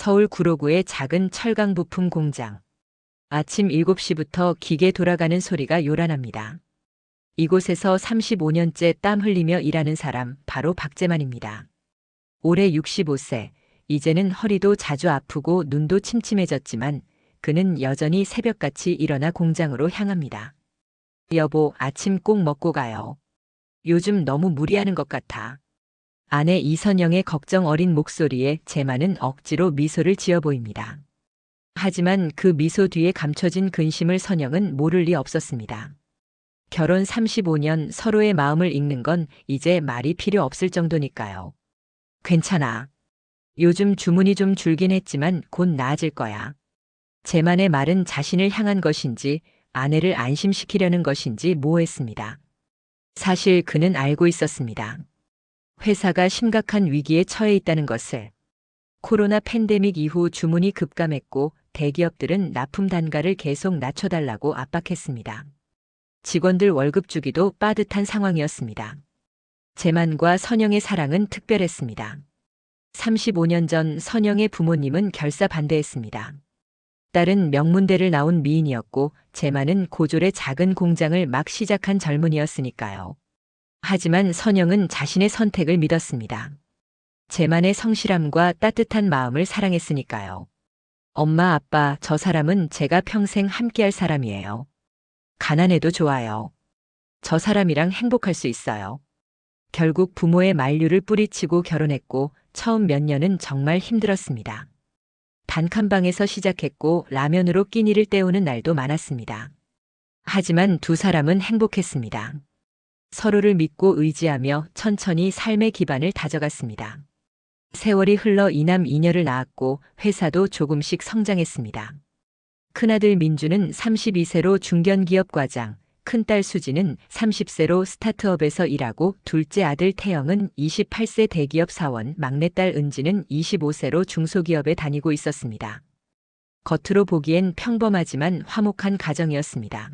서울 구로구의 작은 철강 부품 공장. 아침 7시부터 기계 돌아가는 소리가 요란합니다. 이곳에서 35년째 땀 흘리며 일하는 사람 바로 박재만입니다. 올해 65세, 이제는 허리도 자주 아프고 눈도 침침해졌지만 그는 여전히 새벽같이 일어나 공장으로 향합니다. 여보, 아침 꼭 먹고 가요. 요즘 너무 무리하는 것 같아. 아내 이선영의 걱정 어린 목소리에 재만은 억지로 미소를 지어 보입니다. 하지만 그 미소 뒤에 감춰진 근심을 선영은 모를 리 없었습니다. 결혼 35년 서로의 마음을 읽는 건 이제 말이 필요 없을 정도니까요. 괜찮아. 요즘 주문이 좀 줄긴 했지만 곧 나아질 거야. 재만의 말은 자신을 향한 것인지 아내를 안심시키려는 것인지 모호했습니다. 사실 그는 알고 있었습니다. 회사가 심각한 위기에 처해 있다는 것을. 코로나 팬데믹 이후 주문이 급감했고 대기업들은 납품 단가를 계속 낮춰달라고 압박했습니다. 직원들 월급 주기도 빠듯한 상황이었습니다. 재만과 선영의 사랑은 특별했습니다. 35년 전 선영의 부모님은 결사 반대했습니다. 딸은 명문대를 나온 미인이었고 재만은 고졸의 작은 공장을 막 시작한 젊은이였으니까요. 하지만 선영은 자신의 선택을 믿었습니다. 재만의 성실함과 따뜻한 마음을 사랑했으니까요. 엄마, 아빠, 저 사람은 제가 평생 함께할 사람이에요. 가난해도 좋아요. 저 사람이랑 행복할 수 있어요. 결국 부모의 만류를 뿌리치고 결혼했고 처음 몇 년은 정말 힘들었습니다. 단칸방에서 시작했고 라면으로 끼니를 때우는 날도 많았습니다. 하지만 두 사람은 행복했습니다. 서로를 믿고 의지하며 천천히 삶의 기반을 다져갔습니다. 세월이 흘러 이남 이녀를 낳았고 회사도 조금씩 성장했습니다. 큰아들 민주는 32세로 중견기업 과장, 큰딸 수지는 30세로 스타트업에서 일하고 둘째 아들 태영은 28세 대기업 사원, 막내딸 은지는 25세로 중소기업에 다니고 있었습니다. 겉으로 보기엔 평범하지만 화목한 가정이었습니다.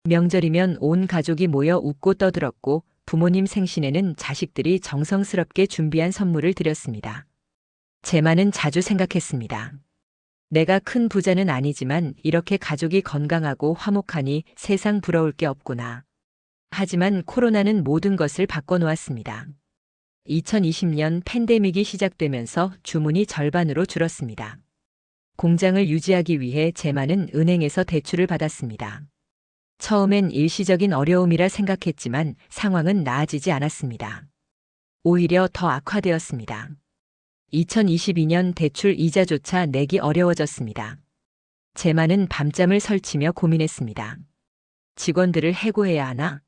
명절이면 온 가족이 모여 웃고 떠들었고 부모님 생신에는 자식들이 정성스럽게 준비한 선물을 드렸습니다. 재만은 자주 생각했습니다. 내가 큰 부자는 아니지만 이렇게 가족이 건강하고 화목하니 세상 부러울 게 없구나. 하지만 코로나는 모든 것을 바꿔놓았습니다. 2020년 팬데믹이 시작되면서 주문이 절반으로 줄었습니다. 공장을 유지하기 위해 재만은 은행에서 대출을 받았습니다. 처음엔 일시적인 어려움이라 생각했지만 상황은 나아지지 않았습니다. 오히려 더 악화되었습니다. 2022년 대출 이자조차 내기 어려워졌습니다. 재만은 밤잠을 설치며 고민했습니다. 직원들을 해고해야 하나?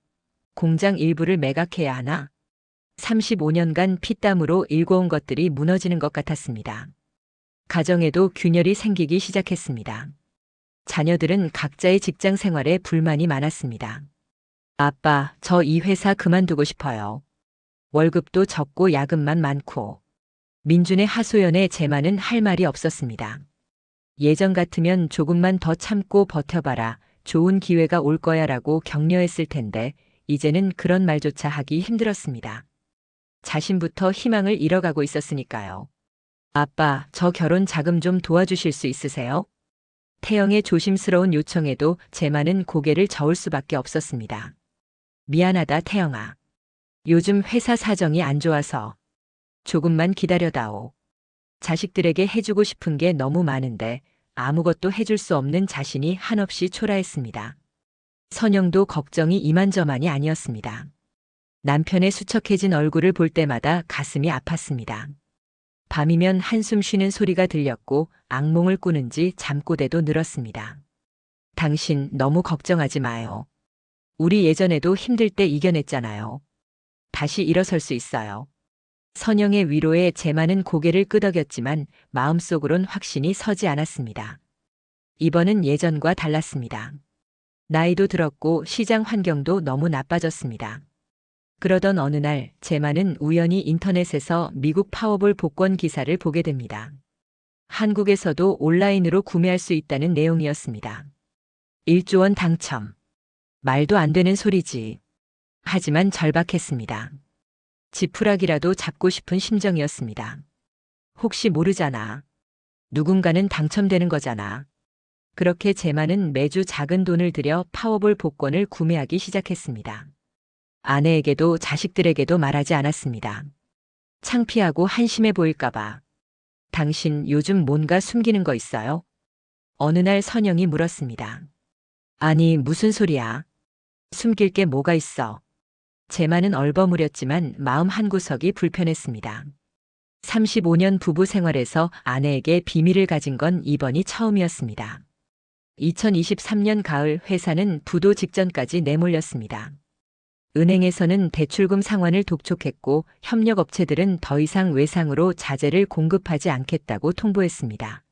공장 일부를 매각해야 하나? 35년간 피땀으로 일궈온 것들이 무너지는 것 같았습니다. 가정에도 균열이 생기기 시작했습니다. 자녀들은 각자의 직장 생활에 불만이 많았습니다. 아빠, 저 이 회사 그만두고 싶어요. 월급도 적고 야근만 많고. 민준의 하소연에 재만은 할 말이 없었습니다. 예전 같으면 조금만 더 참고 버텨봐라, 좋은 기회가 올 거야라고 격려했을 텐데 이제는 그런 말조차 하기 힘들었습니다. 자신부터 희망을 잃어가고 있었으니까요. 아빠, 저 결혼 자금 좀 도와주실 수 있으세요? 태영의 조심스러운 요청에도 재만은 고개를 저을 수밖에 없었습니다. 미안하다, 태영아. 요즘 회사 사정이 안 좋아서. 조금만 기다려다오. 자식들에게 해주고 싶은 게 너무 많은데 아무것도 해줄 수 없는 자신이 한없이 초라했습니다. 선영도 걱정이 이만저만이 아니었습니다. 남편의 수척해진 얼굴을 볼 때마다 가슴이 아팠습니다. 밤이면 한숨 쉬는 소리가 들렸고 악몽을 꾸는지 잠꼬대도 늘었습니다. 당신 너무 걱정하지 마요. 우리 예전에도 힘들 때 이겨냈잖아요. 다시 일어설 수 있어요. 선영의 위로에 재만은 고개를 끄덕였지만 마음속으론 확신이 서지 않았습니다. 이번은 예전과 달랐습니다. 나이도 들었고 시장 환경도 너무 나빠졌습니다. 그러던 어느 날 재만은 우연히 인터넷에서 미국 파워볼 복권 기사를 보게 됩니다. 한국에서도 온라인으로 구매할 수 있다는 내용이었습니다. 1조 원 당첨. 말도 안 되는 소리지. 하지만 절박했습니다. 지푸라기라도 잡고 싶은 심정이었습니다. 혹시 모르잖아. 누군가는 당첨되는 거잖아. 그렇게 제만은 매주 작은 돈을 들여 파워볼 복권을 구매하기 시작했습니다. 아내에게도 자식들에게도 말하지 않았습니다. 창피하고 한심해 보일까봐. 당신 요즘 뭔가 숨기는 거 있어요? 어느 날 선영이 물었습니다. 아니, 무슨 소리야? 숨길 게 뭐가 있어? 제만은 얼버무렸지만 마음 한구석이 불편했습니다. 35년 부부 생활에서 아내에게 비밀을 가진 건 이번이 처음이었습니다. 2023년 가을 회사는 부도 직전까지 내몰렸습니다. 은행에서는 대출금 상환을 독촉했고 협력업체들은 더 이상 외상으로 자재를 공급하지 않겠다고 통보했습니다.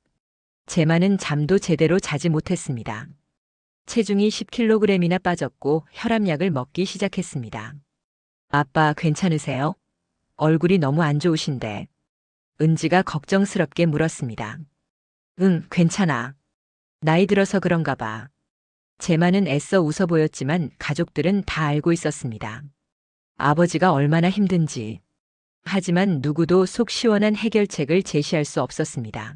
제만은 잠도 제대로 자지 못했습니다. 체중이 10kg이나 빠졌고 혈압약을 먹기 시작했습니다. 아빠 괜찮으세요? 얼굴이 너무 안 좋으신데. 은지가 걱정스럽게 물었습니다. 응, 괜찮아. 나이 들어서 그런가 봐. 제만은 애써 웃어 보였지만 가족들은 다 알고 있었습니다. 아버지가 얼마나 힘든지. 하지만 누구도 속 시원한 해결책을 제시할 수 없었습니다.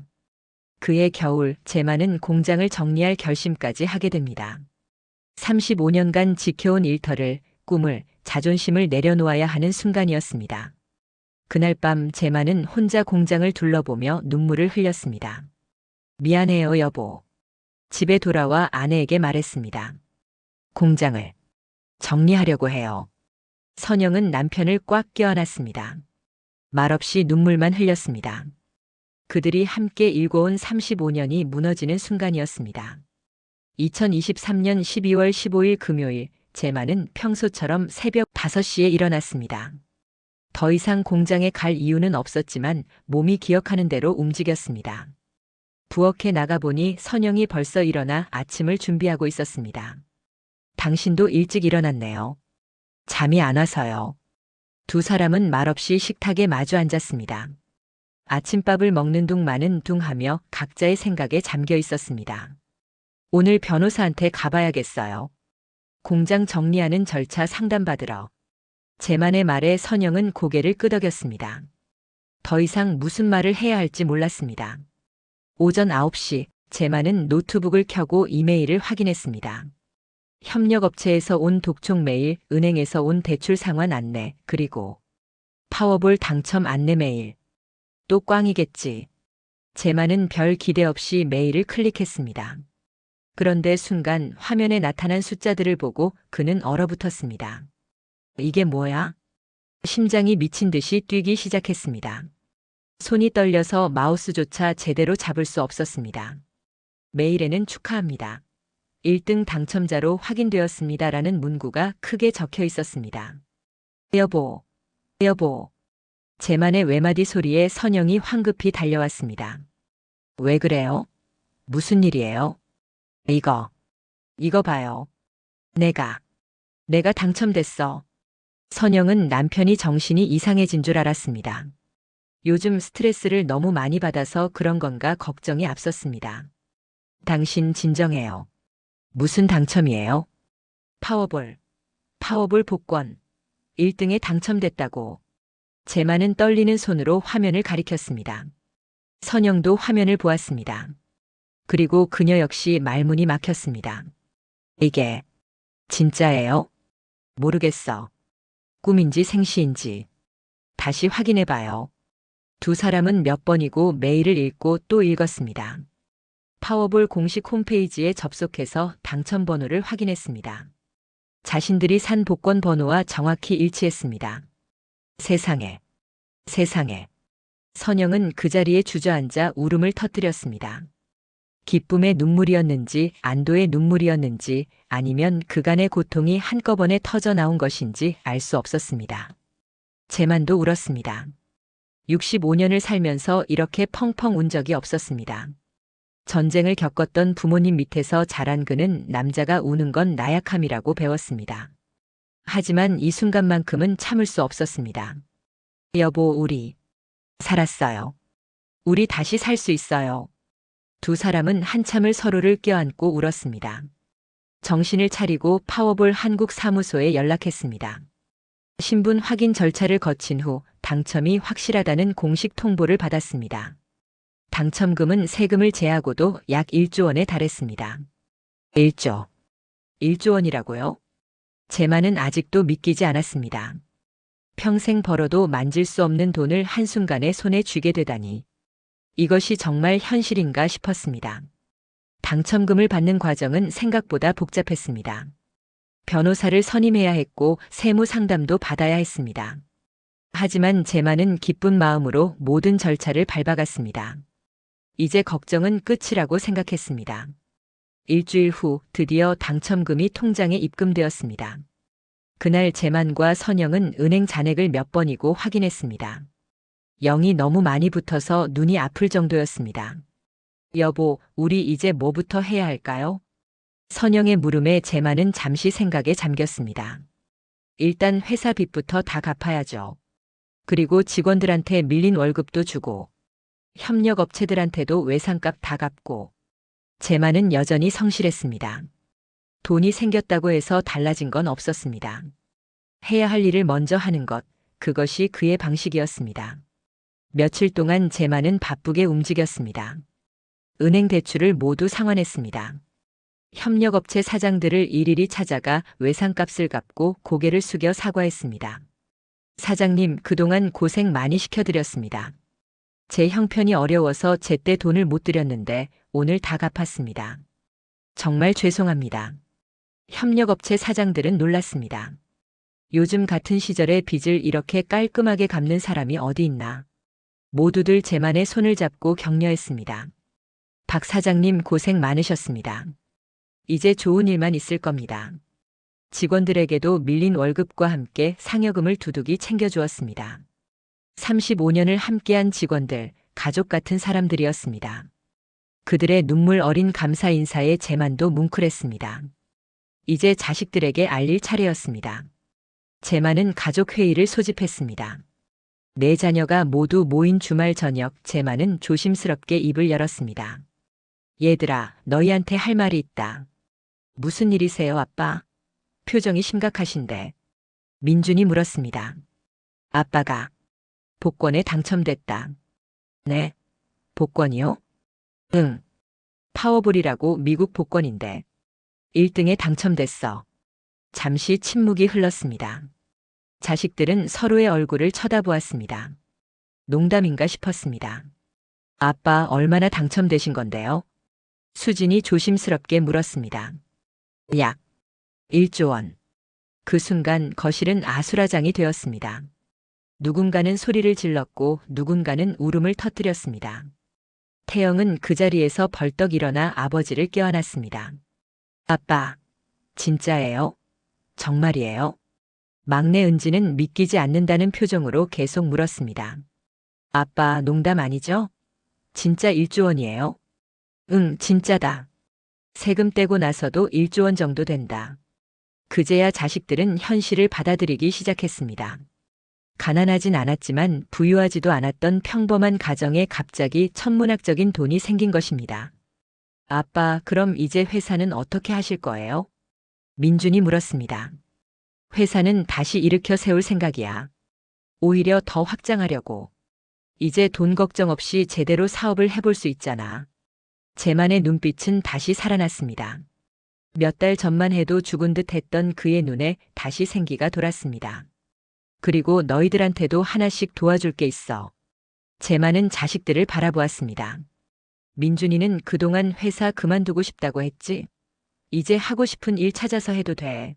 그해 겨울 제만은 공장을 정리할 결심까지 하게 됩니다. 35년간 지켜온 일터를, 꿈을, 자존심을 내려놓아야 하는 순간이었습니다. 그날 밤 제만은 혼자 공장을 둘러보며 눈물을 흘렸습니다. 미안해요, 여보. 집에 돌아와 아내에게 말했습니다. 공장을 정리하려고 해요. 선영은 남편을 꽉 껴안았습니다. 말없이 눈물만 흘렸습니다. 그들이 함께 일궈온 35년이 무너지는 순간이었습니다. 2023년 12월 15일 금요일, 제만은 평소처럼 새벽 5시에 일어났습니다. 더 이상 공장에 갈 이유는 없었지만 몸이 기억하는 대로 움직였습니다. 부엌에 나가보니 선영이 벌써 일어나 아침을 준비하고 있었습니다. 당신도 일찍 일어났네요. 잠이 안 와서요. 두 사람은 말없이 식탁에 마주 앉았습니다. 아침밥을 먹는 둥 마는 둥 하며 각자의 생각에 잠겨 있었습니다. 오늘 변호사한테 가봐야겠어요. 공장 정리하는 절차 상담받으러. 제만의 말에 선영은 고개를 끄덕였습니다. 더 이상 무슨 말을 해야 할지 몰랐습니다. 오전 9시, 제만은 노트북을 켜고 이메일을 확인했습니다. 협력업체에서 온 독촉 메일, 은행에서 온 대출 상환 안내, 그리고 파워볼 당첨 안내 메일. 또 꽝이겠지. 제만은 별 기대 없이 메일을 클릭했습니다. 그런데 순간 화면에 나타난 숫자들을 보고 그는 얼어붙었습니다. 이게 뭐야? 심장이 미친 듯이 뛰기 시작했습니다. 손이 떨려서 마우스조차 제대로 잡을 수 없었습니다. 메일에는 축하합니다. 1등 당첨자로 확인되었습니다라는 문구가 크게 적혀 있었습니다. 여보, 여보. 제만의 외마디 소리에 선영이 황급히 달려왔습니다. 왜 그래요? 무슨 일이에요? 이거 봐요. 내가 당첨됐어. 선영은 남편이 정신이 이상해진 줄 알았습니다. 요즘 스트레스를 너무 많이 받아서 그런 건가 걱정이 앞섰습니다. 당신 진정해요. 무슨 당첨이에요? 파워볼 복권. 1등에 당첨됐다고. 제만은 떨리는 손으로 화면을 가리켰습니다. 선영도 화면을 보았습니다. 그리고 그녀 역시 말문이 막혔습니다. 이게 진짜예요? 모르겠어. 꿈인지 생시인지. 다시 확인해봐요. 두 사람은 몇 번이고 메일을 읽고 또 읽었습니다. 파워볼 공식 홈페이지에 접속해서 당첨 번호를 확인했습니다. 자신들이 산 복권 번호와 정확히 일치했습니다. 세상에. 선영은 그 자리에 주저앉아 울음을 터뜨렸습니다. 기쁨의 눈물이었는지 안도의 눈물이었는지 아니면 그간의 고통이 한꺼번에 터져 나온 것인지 알 수 없었습니다. 제만도 울었습니다. 65년을 살면서 이렇게 펑펑 운 적이 없었습니다. 전쟁을 겪었던 부모님 밑에서 자란 그는 남자가 우는 건 나약함이라고 배웠습니다. 하지만 이 순간만큼은 참을 수 없었습니다. 여보, 우리 살았어요. 우리 다시 살 수 있어요. 두 사람은 한참을 서로를 껴안고 울었습니다. 정신을 차리고 파워볼 한국 사무소에 연락했습니다. 신분 확인 절차를 거친 후 당첨이 확실하다는 공식 통보를 받았습니다. 당첨금은 세금을 제하고도 약 1조 원에 달했습니다. 1조. 1조 원이라고요? 제만은 아직도 믿기지 않았습니다. 평생 벌어도 만질 수 없는 돈을 한순간에 손에 쥐게 되다니. 이것이 정말 현실인가 싶었습니다. 당첨금을 받는 과정은 생각보다 복잡했습니다. 변호사를 선임해야 했고 세무 상담도 받아야 했습니다. 하지만 제만은 기쁜 마음으로 모든 절차를 밟아갔습니다. 이제 걱정은 끝이라고 생각했습니다. 일주일 후 드디어 당첨금이 통장에 입금되었습니다. 그날 제만과 선영은 은행 잔액을 몇 번이고 확인했습니다. 0이 너무 많이 붙어서 눈이 아플 정도였습니다. 여보, 우리 이제 뭐부터 해야 할까요? 선영의 물음에 제만은 잠시 생각에 잠겼습니다. 일단 회사 빚부터 다 갚아야죠. 그리고 직원들한테 밀린 월급도 주고, 협력업체들한테도 외상값 다 갚고, 제만은 여전히 성실했습니다. 돈이 생겼다고 해서 달라진 건 없었습니다. 해야 할 일을 먼저 하는 것, 그것이 그의 방식이었습니다. 며칠 동안 제만은 바쁘게 움직였습니다. 은행 대출을 모두 상환했습니다. 협력업체 사장들을 일일이 찾아가 외상값을 갚고 고개를 숙여 사과했습니다. 사장님, 그동안 고생 많이 시켜드렸습니다. 제 형편이 어려워서 제때 돈을 못 드렸는데 오늘 다 갚았습니다. 정말 죄송합니다. 협력업체 사장들은 놀랐습니다. 요즘 같은 시절에 빚을 이렇게 깔끔하게 갚는 사람이 어디 있나. 모두들 제만의 손을 잡고 격려했습니다. 박 사장님 고생 많으셨습니다. 이제 좋은 일만 있을 겁니다. 직원들에게도 밀린 월급과 함께 상여금을 두둑이 챙겨주었습니다. 35년을 함께한 직원들, 가족 같은 사람들이었습니다. 그들의 눈물 어린 감사 인사에 제만도 뭉클했습니다. 이제 자식들에게 알릴 차례였습니다. 제만은 가족회의를 소집했습니다. 네 자녀가 모두 모인 주말 저녁 제만은 조심스럽게 입을 열었습니다. 얘들아, 너희한테 할 말이 있다. 무슨 일이세요, 아빠? 표정이 심각하신데. 민준이 물었습니다. 아빠가 복권에 당첨됐다. 네? 복권이요? 응. 파워볼이라고 미국 복권인데. 1등에 당첨됐어. 잠시 침묵이 흘렀습니다. 자식들은 서로의 얼굴을 쳐다보았습니다. 농담인가 싶었습니다. 아빠 얼마나 당첨되신 건데요? 수진이 조심스럽게 물었습니다. 약 1조 원. 그 순간 거실은 아수라장이 되었습니다. 누군가는 소리를 질렀고 누군가는 울음을 터뜨렸습니다. 태영은 그 자리에서 벌떡 일어나 아버지를 껴안았습니다. 아빠, 진짜예요? 정말이에요? 막내 은지는 믿기지 않는다는 표정으로 계속 물었습니다. 아빠, 농담 아니죠? 진짜 1조 원이에요? 응, 진짜다. 세금 떼고 나서도 1조 원 정도 된다. 그제야 자식들은 현실을 받아들이기 시작했습니다. 가난하진 않았지만 부유하지도 않았던 평범한 가정에 갑자기 천문학적인 돈이 생긴 것입니다. 아빠, 그럼 이제 회사는 어떻게 하실 거예요? 민준이 물었습니다. 회사는 다시 일으켜 세울 생각이야. 오히려 더 확장하려고. 이제 돈 걱정 없이 제대로 사업을 해볼 수 있잖아. 제만의 눈빛은 다시 살아났습니다. 몇 달 전만 해도 죽은 듯 했던 그의 눈에 다시 생기가 돌았습니다. 그리고 너희들한테도 하나씩 도와줄 게 있어. 제만은 자식들을 바라보았습니다. 민준이는 그동안 회사 그만두고 싶다고 했지. 이제 하고 싶은 일 찾아서 해도 돼.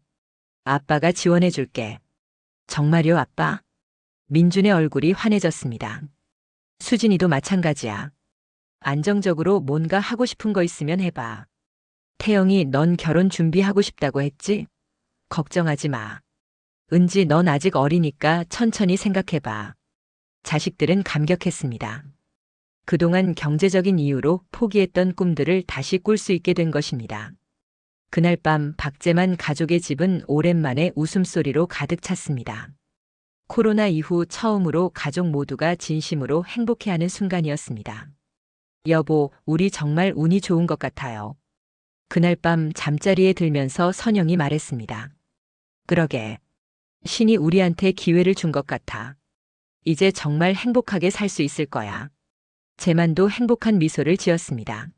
아빠가 지원해 줄게. 정말요, 아빠? 민준의 얼굴이 환해졌습니다. 수진이도 마찬가지야. 안정적으로 뭔가 하고 싶은 거 있으면 해봐. 태영이 넌 결혼 준비하고 싶다고 했지? 걱정하지 마. 은지, 넌 아직 어리니까 천천히 생각해봐. 자식들은 감격했습니다. 그동안 경제적인 이유로 포기했던 꿈들을 다시 꿀 수 있게 된 것입니다. 그날 밤 박재만 가족의 집은 오랜만에 웃음소리로 가득 찼습니다. 코로나 이후 처음으로 가족 모두가 진심으로 행복해하는 순간이었습니다. 여보, 우리 정말 운이 좋은 것 같아요. 그날 밤 잠자리에 들면서 선영이 말했습니다. 그러게. 신이 우리한테 기회를 준 것 같아. 이제 정말 행복하게 살 수 있을 거야. 재만도 행복한 미소를 지었습니다.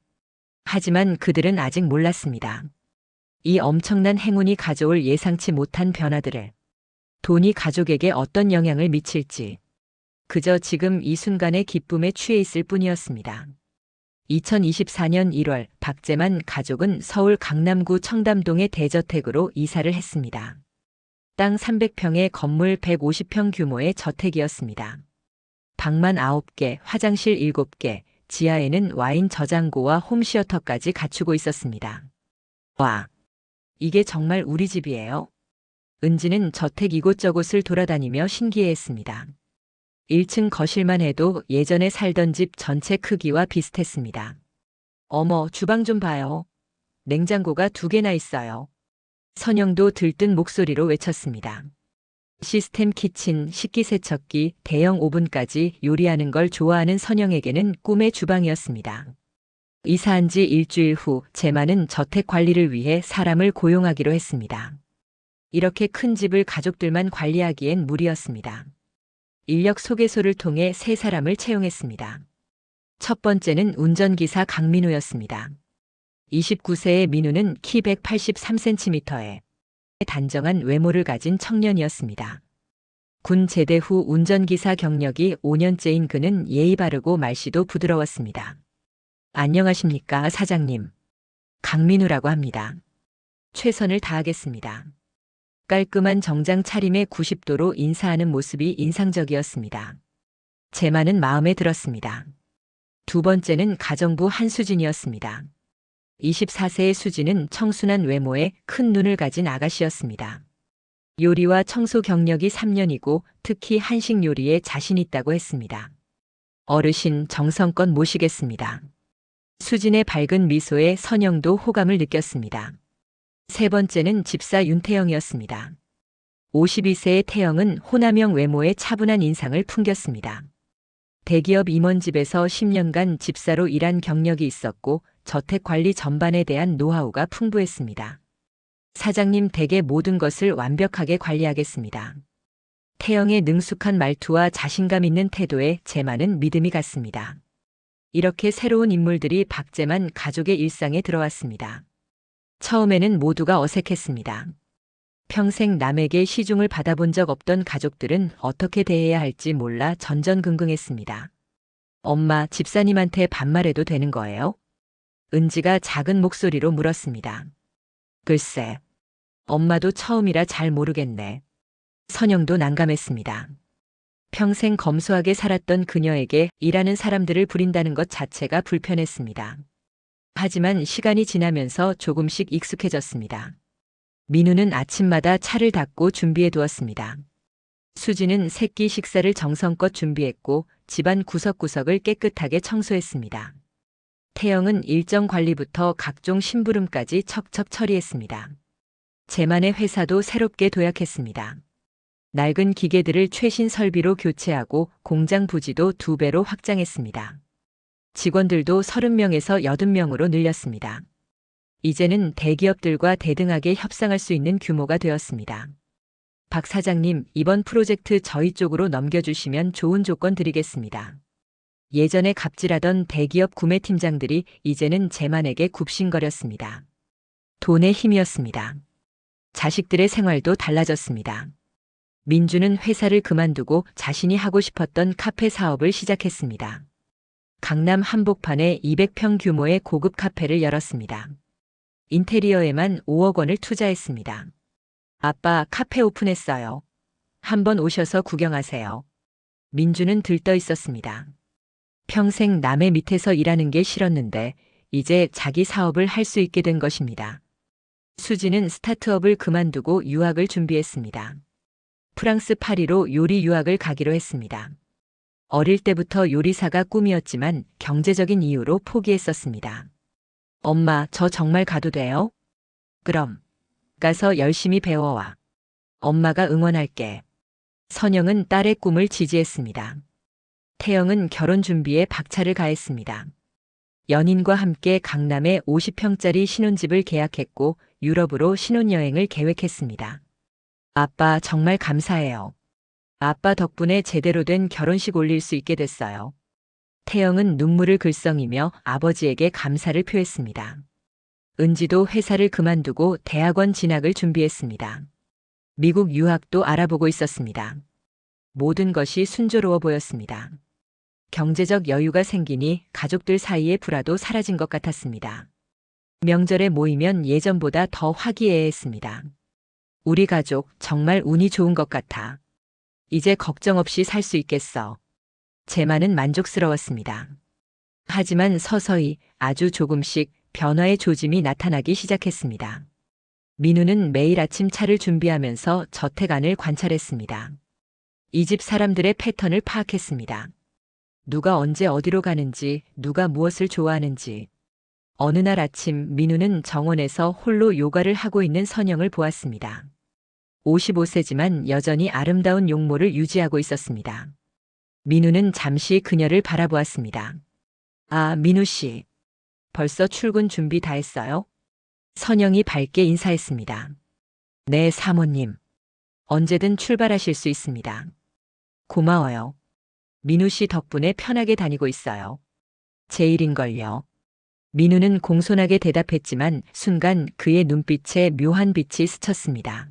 하지만 그들은 아직 몰랐습니다. 이 엄청난 행운이 가져올 예상치 못한 변화들을, 돈이 가족에게 어떤 영향을 미칠지, 그저 지금 이 순간의 기쁨에 취해 있을 뿐이었습니다. 2024년 1월 박재만 가족은 서울 강남구 청담동의 대저택으로 이사를 했습니다. 땅 300평에 건물 150평 규모의 저택이었습니다. 방만 9개, 화장실 7개, 지하에는 와인 저장고와 홈시어터까지 갖추고 있었습니다. 와, 이게 정말 우리 집이에요? 은지는 저택 이곳저곳을 돌아다니며 신기해했습니다. 1층 거실만 해도 예전에 살던 집 전체 크기와 비슷했습니다. 어머, 주방 좀 봐요. 냉장고가 2개나 있어요. 선영도 들뜬 목소리로 외쳤습니다. 시스템 키친, 식기세척기, 대형 오븐까지 요리하는 걸 좋아하는 선영에게는 꿈의 주방이었습니다. 이사한 지 일주일 후 재만은 저택 관리를 위해 사람을 고용하기로 했습니다. 이렇게 큰 집을 가족들만 관리하기엔 무리였습니다. 인력 소개소를 통해 3사람을 채용했습니다. 첫 번째는 운전기사 강민우였습니다. 29세의 민우는 키 183cm에 단정한 외모를 가진 청년이었습니다. 군 제대 후 운전기사 경력이 5년째인 그는 예의 바르고 말씨도 부드러웠습니다. 안녕하십니까, 사장님. 강민우라고 합니다. 최선을 다하겠습니다. 깔끔한 정장 차림에 90도로 인사하는 모습이 인상적이었습니다. 재만은 마음에 들었습니다. 두 번째는 가정부 한수진이었습니다. 24세의 수진은 청순한 외모에 큰 눈을 가진 아가씨였습니다. 요리와 청소 경력이 3년이고 특히 한식 요리에 자신 있다고 했습니다. 어르신 정성껏 모시겠습니다. 수진의 밝은 미소에 선영도 호감을 느꼈습니다. 세 번째는 집사 윤태영이었습니다. 52세의 태영은 호남형 외모에 차분한 인상을 풍겼습니다. 대기업 임원집에서 10년간 집사로 일한 경력이 있었고 저택 관리 전반에 대한 노하우가 풍부했습니다. 사장님 댁의 모든 것을 완벽하게 관리하겠습니다. 태영의 능숙한 말투와 자신감 있는 태도에 재만은 믿음이 갔습니다. 이렇게 새로운 인물들이 박재만 가족의 일상에 들어왔습니다. 처음에는 모두가 어색했습니다. 평생 남에게 시중을 받아본 적 없던 가족들은 어떻게 대해야 할지 몰라 전전긍긍했습니다. 엄마, 집사님한테 반말해도 되는 거예요? 은지가 작은 목소리로 물었습니다. 글쎄, 엄마도 처음이라 잘 모르겠네. 선영도 난감했습니다. 평생 검소하게 살았던 그녀에게 일하는 사람들을 부린다는 것 자체가 불편했습니다. 하지만 시간이 지나면서 조금씩 익숙해졌습니다. 민우는 아침마다 차를 닦고 준비해 두었습니다. 수지는 새끼 식사를 정성껏 준비했고 집안 구석구석을 깨끗하게 청소했습니다. 태영은 일정 관리부터 각종 심부름까지 척척 처리했습니다. 재만의 회사도 새롭게 도약했습니다. 낡은 기계들을 최신 설비로 교체하고 공장 부지도 2배로 확장했습니다. 직원들도 30명에서 80명으로 늘렸습니다. 이제는 대기업들과 대등하게 협상할 수 있는 규모가 되었습니다. 박 사장님, 이번 프로젝트 저희 쪽으로 넘겨주시면 좋은 조건 드리겠습니다. 예전에 갑질하던 대기업 구매팀장들이 이제는 재만에게 굽신거렸습니다. 돈의 힘이었습니다. 자식들의 생활도 달라졌습니다. 민주는 회사를 그만두고 자신이 하고 싶었던 카페 사업을 시작했습니다. 강남 한복판에 200평 규모의 고급 카페를 열었습니다. 인테리어에만 5억 원을 투자했습니다. 아빠, 카페 오픈했어요. 한번 오셔서 구경하세요. 민주는 들떠 있었습니다. 평생 남의 밑에서 일하는 게 싫었는데 이제 자기 사업을 할 수 있게 된 것입니다. 수지는 스타트업을 그만두고 유학을 준비했습니다. 프랑스 파리로 요리 유학을 가기로 했습니다. 어릴 때부터 요리사가 꿈이었지만 경제적인 이유로 포기했었습니다. 엄마, 저 정말 가도 돼요? 그럼. 가서 열심히 배워와. 엄마가 응원할게. 선영은 딸의 꿈을 지지했습니다. 태영은 결혼 준비에 박차를 가했습니다. 연인과 함께 강남에 50평짜리 신혼집을 계약했고 유럽으로 신혼여행을 계획했습니다. 아빠, 정말 감사해요. 아빠 덕분에 제대로 된 결혼식 올릴 수 있게 됐어요. 태영은 눈물을 글썽이며 아버지에게 감사를 표했습니다. 은지도 회사를 그만두고 대학원 진학을 준비했습니다. 미국 유학도 알아보고 있었습니다. 모든 것이 순조로워 보였습니다. 경제적 여유가 생기니 가족들 사이의 불화도 사라진 것 같았습니다. 명절에 모이면 예전보다 더 화기애애했습니다. 우리 가족 정말 운이 좋은 것 같아. 이제 걱정 없이 살 수 있겠어. 제만은 만족스러웠습니다. 하지만 서서히 아주 조금씩 변화의 조짐이 나타나기 시작했습니다. 민우는 매일 아침 차를 준비하면서 저택 안을 관찰했습니다. 이 집 사람들의 패턴을 파악했습니다. 누가 언제 어디로 가는지, 누가 무엇을 좋아하는지. 어느 날 아침 민우는 정원에서 홀로 요가를 하고 있는 선영을 보았습니다. 55세지만 여전히 아름다운 용모를 유지하고 있었습니다. 민우는 잠시 그녀를 바라보았습니다. 아, 민우 씨. 벌써 출근 준비 다 했어요? 선영이 밝게 인사했습니다. 네, 사모님. 언제든 출발하실 수 있습니다. 고마워요. 민우 씨 덕분에 편하게 다니고 있어요. 제 일인걸요. 민우는 공손하게 대답했지만 순간 그의 눈빛에 묘한 빛이 스쳤습니다.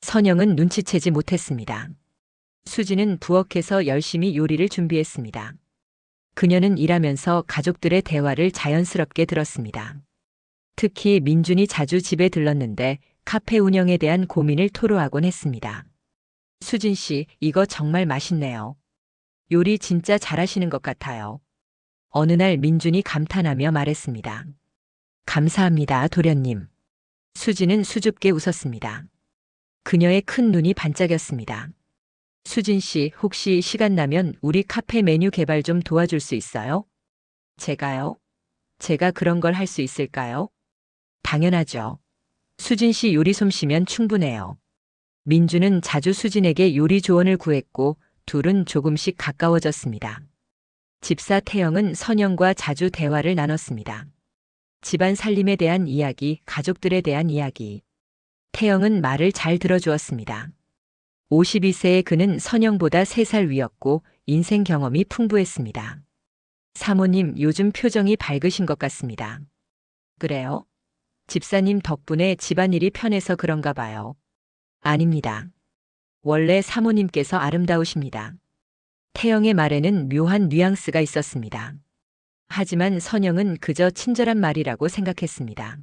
선영은 눈치채지 못했습니다. 수지는 부엌에서 열심히 요리를 준비했습니다. 그녀는 일하면서 가족들의 대화를 자연스럽게 들었습니다. 특히 민준이 자주 집에 들렀는데 카페 운영에 대한 고민을 토로하곤 했습니다. 수진 씨, 이거 정말 맛있네요. 요리 진짜 잘하시는 것 같아요. 어느 날 민준이 감탄하며 말했습니다. 감사합니다, 도련님. 수지는 수줍게 웃었습니다. 그녀의 큰 눈이 반짝였습니다. 수진 씨, 혹시 시간 나면 우리 카페 메뉴 개발 좀 도와줄 수 있어요? 제가요? 제가 그런 걸 할 수 있을까요? 당연하죠. 수진 씨 요리 솜씨면 충분해요. 민주는 자주 수진에게 요리 조언을 구했고 둘은 조금씩 가까워졌습니다. 집사 태영은 선영과 자주 대화를 나눴습니다. 집안 살림에 대한 이야기, 가족들에 대한 이야기. 태영은 말을 잘 들어주었습니다. 52세의 그는 선영보다 3살 위였고 인생 경험이 풍부했습니다. 사모님, 요즘 표정이 밝으신 것 같습니다. 그래요? 집사님 덕분에 집안일이 편해서 그런가 봐요. 아닙니다. 원래 사모님께서 아름다우십니다. 태영의 말에는 묘한 뉘앙스가 있었습니다. 하지만 선영은 그저 친절한 말이라고 생각했습니다.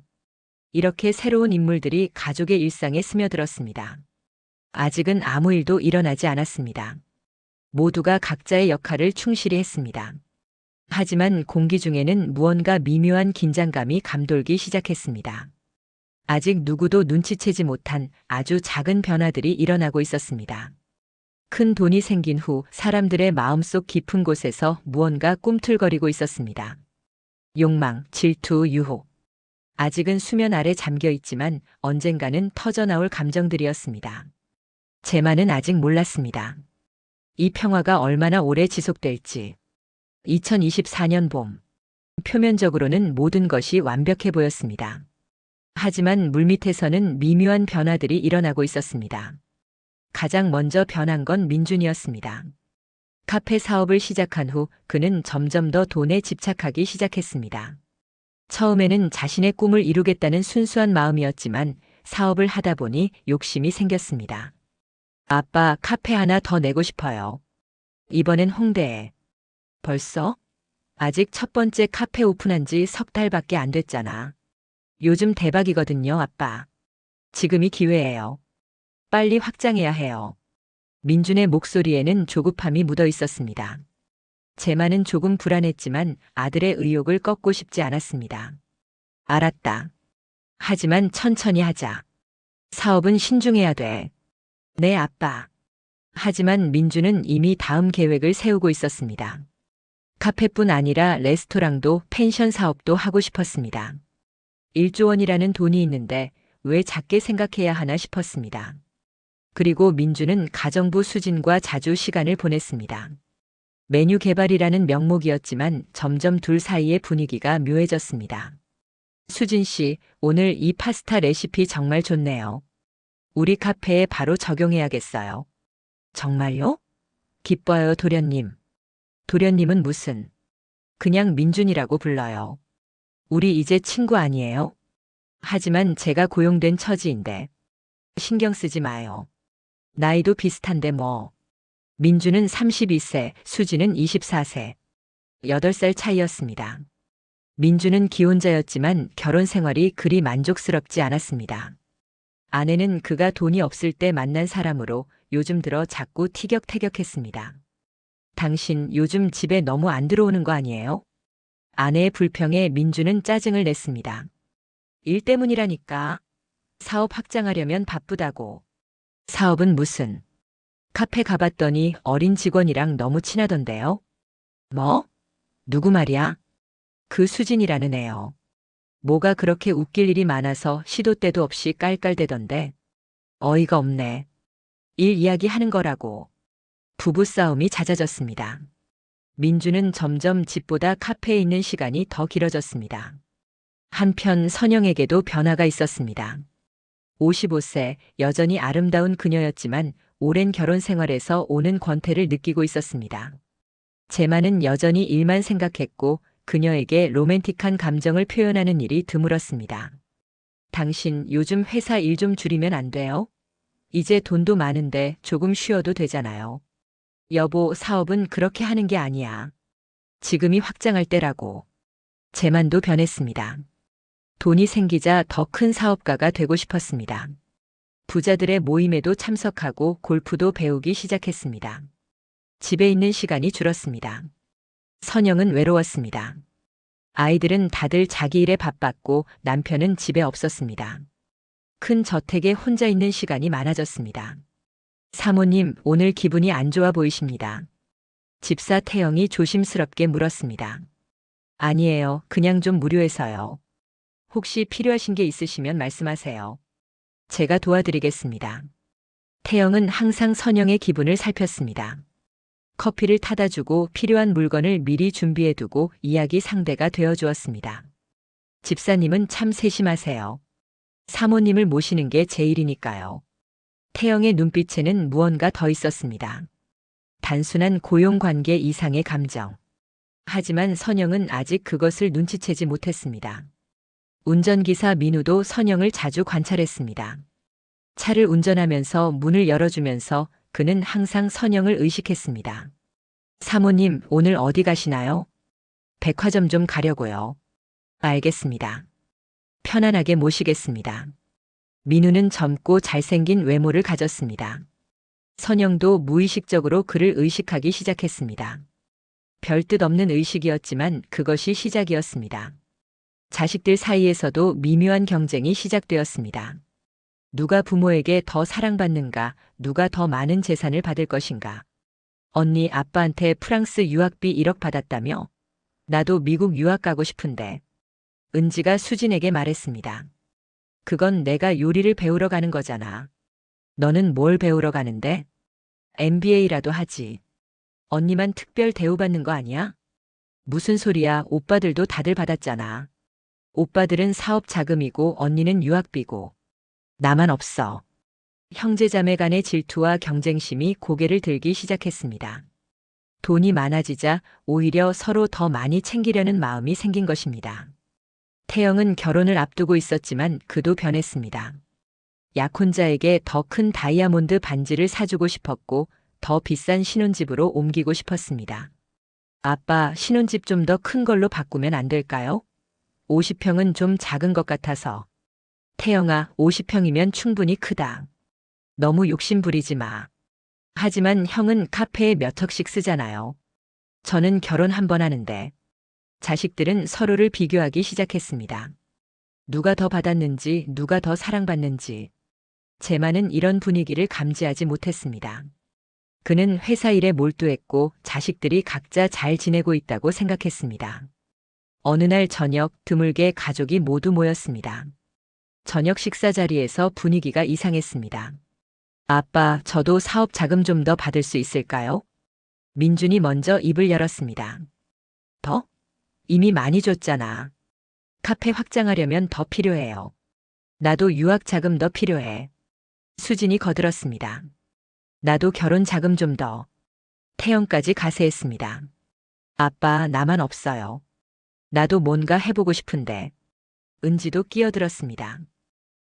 이렇게 새로운 인물들이 가족의 일상에 스며들었습니다. 아직은 아무 일도 일어나지 않았습니다. 모두가 각자의 역할을 충실히 했습니다. 하지만 공기 중에는 무언가 미묘한 긴장감이 감돌기 시작했습니다. 아직 누구도 눈치채지 못한 아주 작은 변화들이 일어나고 있었습니다. 큰 돈이 생긴 후 사람들의 마음속 깊은 곳에서 무언가 꿈틀거리고 있었습니다. 욕망, 질투, 유혹. 아직은 수면 아래 잠겨 있지만 언젠가는 터져나올 감정들이었습니다. 제만은 아직 몰랐습니다. 이 평화가 얼마나 오래 지속될지. 2024년 봄. 표면적으로는 모든 것이 완벽해 보였습니다. 하지만 물밑에서는 미묘한 변화들이 일어나고 있었습니다. 가장 먼저 변한 건 민준이었습니다. 카페 사업을 시작한 후 그는 점점 더 돈에 집착하기 시작했습니다. 처음에는 자신의 꿈을 이루겠다는 순수한 마음이었지만 사업을 하다 보니 욕심이 생겼습니다. 아빠, 카페 하나 더 내고 싶어요. 이번엔 홍대에. 벌써? 아직 첫 번째 카페 오픈한 지 3달밖에 안 됐잖아. 요즘 대박이거든요, 아빠. 지금이 기회예요. 빨리 확장해야 해요. 민준의 목소리에는 조급함이 묻어 있었습니다. 제만은 조금 불안했지만 아들의 의욕을 꺾고 싶지 않았습니다. 알았다. 하지만 천천히 하자. 사업은 신중해야 돼. 네, 아빠. 하지만 민준은 이미 다음 계획을 세우고 있었습니다. 카페뿐 아니라 레스토랑도 펜션 사업도 하고 싶었습니다. 1조 원이라는 돈이 있는데 왜 작게 생각해야 하나 싶었습니다. 그리고 민준은 가정부 수진과 자주 시간을 보냈습니다. 메뉴 개발이라는 명목이었지만 점점 둘 사이의 분위기가 묘해졌습니다. 수진 씨, 오늘 이 파스타 레시피 정말 좋네요. 우리 카페에 바로 적용해야겠어요. 정말요? 기뻐요, 도련님. 도련님은 무슨 그냥 민준이라고 불러요. 우리 이제 친구 아니에요? 하지만 제가 고용된 처지인데 신경 쓰지 마요. 나이도 비슷한데 뭐. 민주는 32세, 수지는 24세. 8살 차이였습니다. 민주는 기혼자였지만 결혼 생활이 그리 만족스럽지 않았습니다. 아내는 그가 돈이 없을 때 만난 사람으로 요즘 들어 자꾸 티격태격했습니다. 당신 요즘 집에 너무 안 들어오는 거 아니에요? 아내의 불평에 민주는 짜증을 냈습니다. 일 때문이라니까. 사업 확장하려면 바쁘다고. 사업은 무슨? 카페 가봤더니 어린 직원이랑 너무 친하던데요? 뭐? 누구 말이야? 그 수진이라는 애요. 뭐가 그렇게 웃길 일이 많아서 시도 때도 없이 깔깔대던데. 어이가 없네. 일 이야기하는 거라고. 부부싸움이 잦아졌습니다. 민주는 점점 집보다 카페에 있는 시간이 더 길어졌습니다. 한편 선영에게도 변화가 있었습니다. 55세, 여전히 아름다운 그녀였지만 오랜 결혼 생활에서 오는 권태를 느끼고 있었습니다. 제만은 여전히 일만 생각했고 그녀에게 로맨틱한 감정을 표현하는 일이 드물었습니다. 당신 요즘 회사 일 좀 줄이면 안 돼요? 이제 돈도 많은데 조금 쉬어도 되잖아요. 여보, 사업은 그렇게 하는 게 아니야. 지금이 확장할 때라고. 제만도 변했습니다. 돈이 생기자 더 큰 사업가가 되고 싶었습니다. 부자들의 모임에도 참석하고 골프도 배우기 시작했습니다. 집에 있는 시간이 줄었습니다. 선영은 외로웠습니다. 아이들은 다들 자기 일에 바빴고 남편은 집에 없었습니다. 큰 저택에 혼자 있는 시간이 많아졌습니다. 사모님, 오늘 기분이 안 좋아 보이십니다. 집사 태영이 조심스럽게 물었습니다. 아니에요. 그냥 좀 무료해서요. 혹시 필요하신 게 있으시면 말씀하세요. 제가 도와드리겠습니다. 태영은 항상 선영의 기분을 살폈습니다. 커피를 타다 주고 필요한 물건을 미리 준비해두고 이야기 상대가 되어주었습니다. 집사님은 참 세심하세요. 사모님을 모시는 게 제 일이니까요. 태영의 눈빛에는 무언가 더 있었습니다. 단순한 고용관계 이상의 감정. 하지만 선영은 아직 그것을 눈치채지 못했습니다. 운전기사 민우도 선영을 자주 관찰했습니다. 차를 운전하면서 문을 열어주면서 그는 항상 선영을 의식했습니다. 사모님, 오늘 어디 가시나요? 백화점 좀 가려고요. 알겠습니다. 편안하게 모시겠습니다. 민우는 젊고 잘생긴 외모를 가졌습니다. 선영도 무의식적으로 그를 의식하기 시작했습니다. 별뜻 없는 의식이었지만 그것이 시작이었습니다. 자식들 사이에서도 미묘한 경쟁이 시작되었습니다. 누가 부모에게 더 사랑받는가, 누가 더 많은 재산을 받을 것인가. 언니 아빠한테 프랑스 유학비 1억 받았다며? 나도 미국 유학 가고 싶은데. 은지가 수진에게 말했습니다. 그건 내가 요리를 배우러 가는 거잖아. 너는 뭘 배우러 가는데? MBA라도 하지. 언니만 특별 대우받는 거 아니야? 무슨 소리야, 오빠들도 다들 받았잖아. 오빠들은 사업 자금이고 언니는 유학비고. 나만 없어. 형제자매 간의 질투와 경쟁심이 고개를 들기 시작했습니다. 돈이 많아지자 오히려 서로 더 많이 챙기려는 마음이 생긴 것입니다. 태영은 결혼을 앞두고 있었지만 그도 변했습니다. 약혼자에게 더 큰 다이아몬드 반지를 사주고 싶었고 더 비싼 신혼집으로 옮기고 싶었습니다. 아빠, 신혼집 좀 더 큰 걸로 바꾸면 안 될까요? 50평은 좀 작은 것 같아서. 태영아, 50평이면 충분히 크다. 너무 욕심 부리지 마. 하지만 형은 카페에 몇 억씩 쓰잖아요. 저는 결혼 한 번 하는데. 자식들은 서로를 비교하기 시작했습니다. 누가 더 받았는지, 누가 더 사랑받는지. 제만은 이런 분위기를 감지하지 못했습니다. 그는 회사 일에 몰두했고 자식들이 각자 잘 지내고 있다고 생각했습니다. 어느 날 저녁 드물게 가족이 모두 모였습니다. 저녁 식사 자리에서 분위기가 이상했습니다. 아빠, 저도 사업 자금 좀 더 받을 수 있을까요? 민준이 먼저 입을 열었습니다. 더? 이미 많이 줬잖아. 카페 확장하려면 더 필요해요. 나도 유학 자금 더 필요해. 수진이 거들었습니다. 나도 결혼 자금 좀 더. 태영까지 가세했습니다. 아빠, 나만 없어요. 나도 뭔가 해보고 싶은데. 은지도 끼어들었습니다.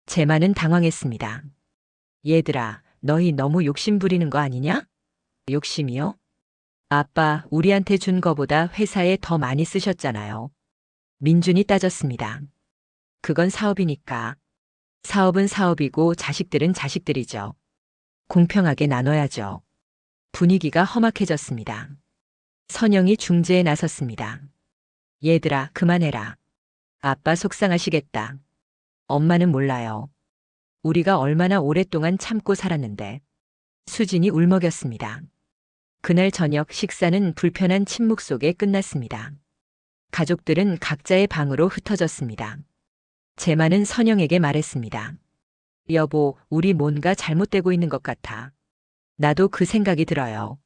제만은 당황했습니다. 얘들아, 너희 너무 욕심 부리는 거 아니냐? 욕심이요? 아빠, 우리한테 준 거보다 회사에 더 많이 쓰셨잖아요. 민준이 따졌습니다. 그건 사업이니까. 사업은 사업이고 자식들은 자식들이죠. 공평하게 나눠야죠. 분위기가 험악해졌습니다. 선영이 중재에 나섰습니다. 얘들아, 그만해라. 아빠 속상하시겠다. 엄마는 몰라요. 우리가 얼마나 오랫동안 참고 살았는데. 수진이 울먹였습니다. 그날 저녁 식사는 불편한 침묵 속에 끝났습니다. 가족들은 각자의 방으로 흩어졌습니다. 제만은 선영에게 말했습니다. 여보, 우리 뭔가 잘못되고 있는 것 같아. 나도 그 생각이 들어요.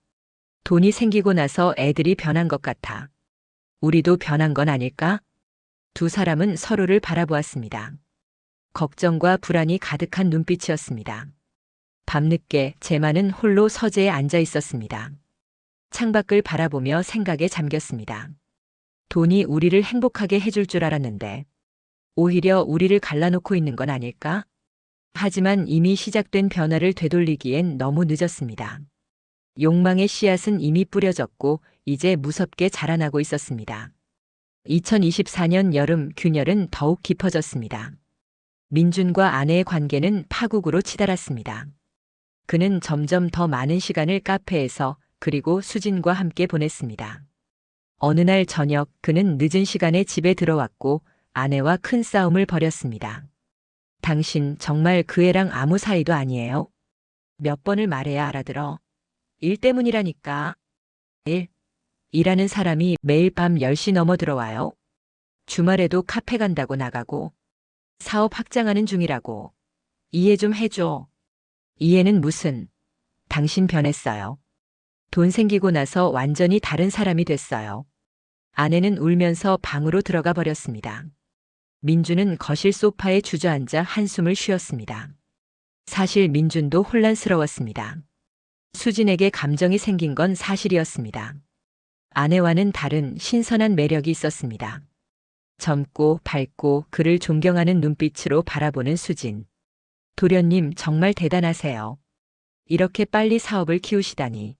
돈이 생기고 나서 애들이 변한 것 같아. 우리도 변한 건 아닐까? 두 사람은 서로를 바라보았습니다. 걱정과 불안이 가득한 눈빛이었습니다. 밤늦게 제만은 홀로 서재에 앉아 있었습니다. 창밖을 바라보며 생각에 잠겼습니다. 돈이 우리를 행복하게 해줄 줄 알았는데 오히려 우리를 갈라놓고 있는 건 아닐까? 하지만 이미 시작된 변화를 되돌리기엔 너무 늦었습니다. 욕망의 씨앗은 이미 뿌려졌고 이제 무섭게 자라나고 있었습니다. 2024년 여름 균열은 더욱 깊어졌습니다. 민준과 아내의 관계는 파국으로 치달았습니다. 그는 점점 더 많은 시간을 카페에서 그리고 수진과 함께 보냈습니다. 어느 날 저녁 그는 늦은 시간에 집에 들어왔고 아내와 큰 싸움을 벌였습니다. 당신 정말 그 애랑 아무 사이도 아니에요? 몇 번을 말해야 알아들어. 일 때문이라니까. 일하는 사람이 매일 밤 10시 넘어 들어와요. 주말에도 카페 간다고 나가고. 사업 확장하는 중이라고. 이해 좀 해줘. 이해는 무슨. 당신 변했어요. 돈 생기고 나서 완전히 다른 사람이 됐어요. 아내는 울면서 방으로 들어가 버렸습니다. 민준은 거실 소파에 주저앉아 한숨을 쉬었습니다. 사실 민준도 혼란스러웠습니다. 수진에게 감정이 생긴 건 사실이었습니다. 아내와는 다른 신선한 매력이 있었습니다. 젊고 밝고 그를 존경하는 눈빛으로 바라보는 수진. 도련님 정말 대단하세요. 이렇게 빨리 사업을 키우시다니.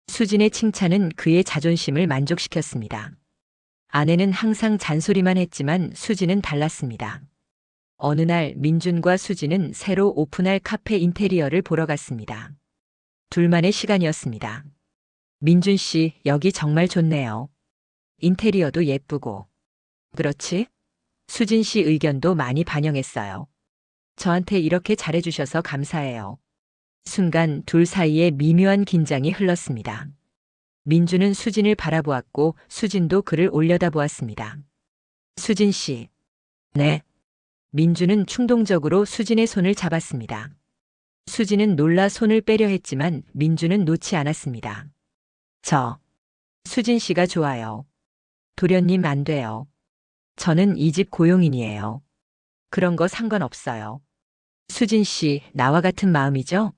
수진의 칭찬은 그의 자존심을 만족시켰습니다. 아내는 항상 잔소리만 했지만 수진은 달랐습니다. 어느 날 민준과 수진은 새로 오픈할 카페 인테리어를 보러 갔습니다. 둘만의 시간이었습니다. 민준 씨, 여기 정말 좋네요. 인테리어도 예쁘고. 그렇지? 수진 씨 의견도 많이 반영했어요. 저한테 이렇게 잘해주셔서 감사해요. 순간 둘 사이에 미묘한 긴장이 흘렀습니다. 민준은 수진을 바라보았고 수진도 그를 올려다보았습니다. 수진 씨. 네. 민준은 충동적으로 수진의 손을 잡았습니다. 수진은 놀라 손을 빼려 했지만 민준은 놓지 않았습니다. 수진 씨가 좋아요. 도련님 안 돼요. 저는 이 집 고용인이에요. 그런 거 상관없어요. 수진 씨, 나와 같은 마음이죠?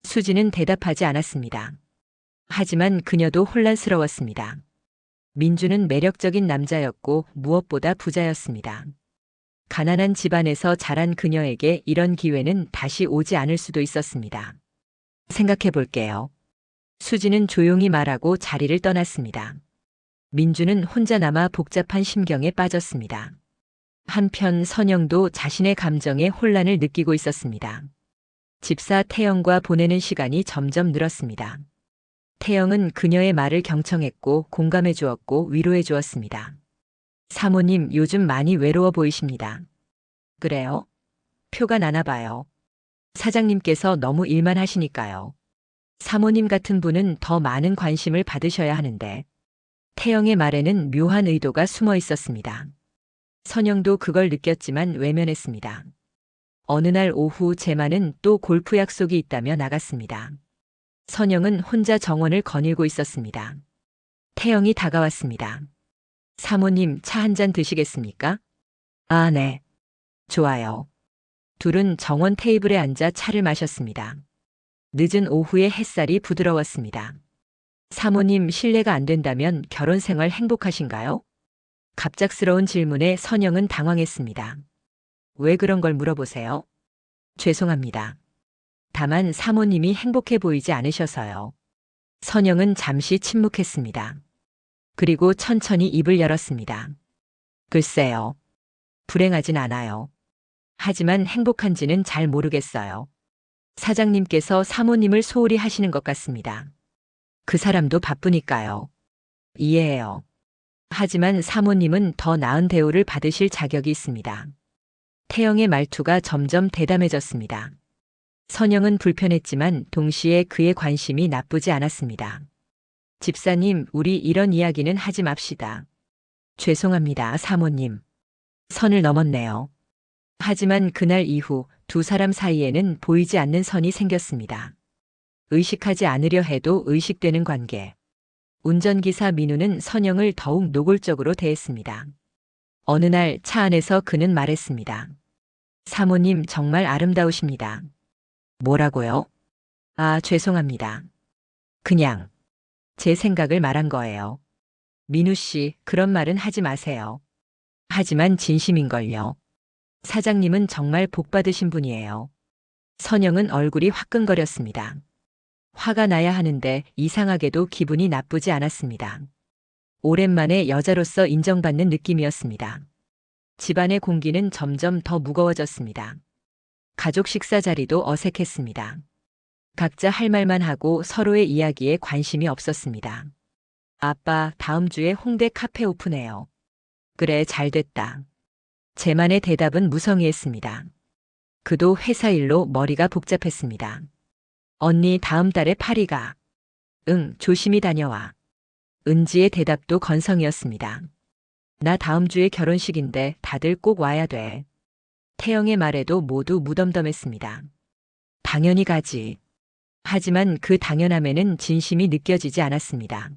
수진은 대답하지 않았습니다. 하지만 그녀도 혼란스러웠습니다. 민준은 매력적인 남자였고 무엇보다 부자였습니다. 가난한 집안에서 자란 그녀에게 이런 기회는 다시 오지 않을 수도 있었습니다. 생각해 볼게요. 수진은 조용히 말하고 자리를 떠났습니다. 민준은 혼자 남아 복잡한 심경에 빠졌습니다. 한편 선영도 자신의 감정에 혼란을 느끼고 있었습니다. 집사 태영과 보내는 시간이 점점 늘었습니다. 태영은 그녀의 말을 경청했고 공감해 주었고 위로해 주었습니다. 사모님, 요즘 많이 외로워 보이십니다. 그래요? 표가 나나 봐요. 사장님께서 너무 일만 하시니까요. 사모님 같은 분은 더 많은 관심을 받으셔야 하는데. 태영의 말에는 묘한 의도가 숨어 있었습니다. 선영도 그걸 느꼈지만 외면했습니다. 어느 날 오후 제만은 또 골프 약속이 있다며 나갔습니다. 선영은 혼자 정원을 거닐고 있었습니다. 태영이 다가왔습니다. 사모님, 차 한 잔 드시겠습니까? 아, 네. 좋아요. 둘은 정원 테이블에 앉아 차를 마셨습니다. 늦은 오후의 햇살이 부드러웠습니다. 사모님 실례가 안 된다면 결혼 생활 행복하신가요? 갑작스러운 질문에 선영은 당황했습니다. 왜 그런 걸 물어보세요? 죄송합니다. 다만 사모님이 행복해 보이지 않으셔서요. 선영은 잠시 침묵했습니다. 그리고 천천히 입을 열었습니다. 글쎄요. 불행하진 않아요. 하지만 행복한지는 잘 모르겠어요. 사장님께서 사모님을 소홀히 하시는 것 같습니다. 그 사람도 바쁘니까요. 이해해요. 하지만 사모님은 더 나은 대우를 받으실 자격이 있습니다. 태영의 말투가 점점 대담해졌습니다. 선영은 불편했지만 동시에 그의 관심이 나쁘지 않았습니다. 집사님, 우리 이런 이야기는 하지 맙시다. 죄송합니다, 사모님. 선을 넘었네요. 하지만 그날 이후 두 사람 사이에는 보이지 않는 선이 생겼습니다. 의식하지 않으려 해도 의식되는 관계. 운전기사 민우는 선영을 더욱 노골적으로 대했습니다. 어느 날 차 안에서 그는 말했습니다. 사모님 정말 아름다우십니다. 뭐라고요? 아, 죄송합니다. 그냥 제 생각을 말한 거예요. 민우 씨, 그런 말은 하지 마세요. 하지만 진심인걸요. 사장님은 정말 복 받으신 분이에요. 선영은 얼굴이 화끈거렸습니다. 화가 나야 하는데 이상하게도 기분이 나쁘지 않았습니다. 오랜만에 여자로서 인정받는 느낌이었습니다. 집안의 공기는 점점 더 무거워졌습니다. 가족 식사 자리도 어색했습니다. 각자 할 말만 하고 서로의 이야기에 관심이 없었습니다. 아빠, 다음 주에 홍대 카페 오픈해요. 그래, 잘 됐다. 제만의 대답은 무성의했습니다. 그도 회사 일로 머리가 복잡했습니다. 언니 다음 달에 파리가. 응, 조심히 다녀와. 은지의 대답도 건성이었습니다. 나 다음 주에 결혼식인데 다들 꼭 와야 돼. 태영의 말에도 모두 무덤덤했습니다. 당연히 가지. 하지만 그 당연함에는 진심이 느껴지지 않았습니다.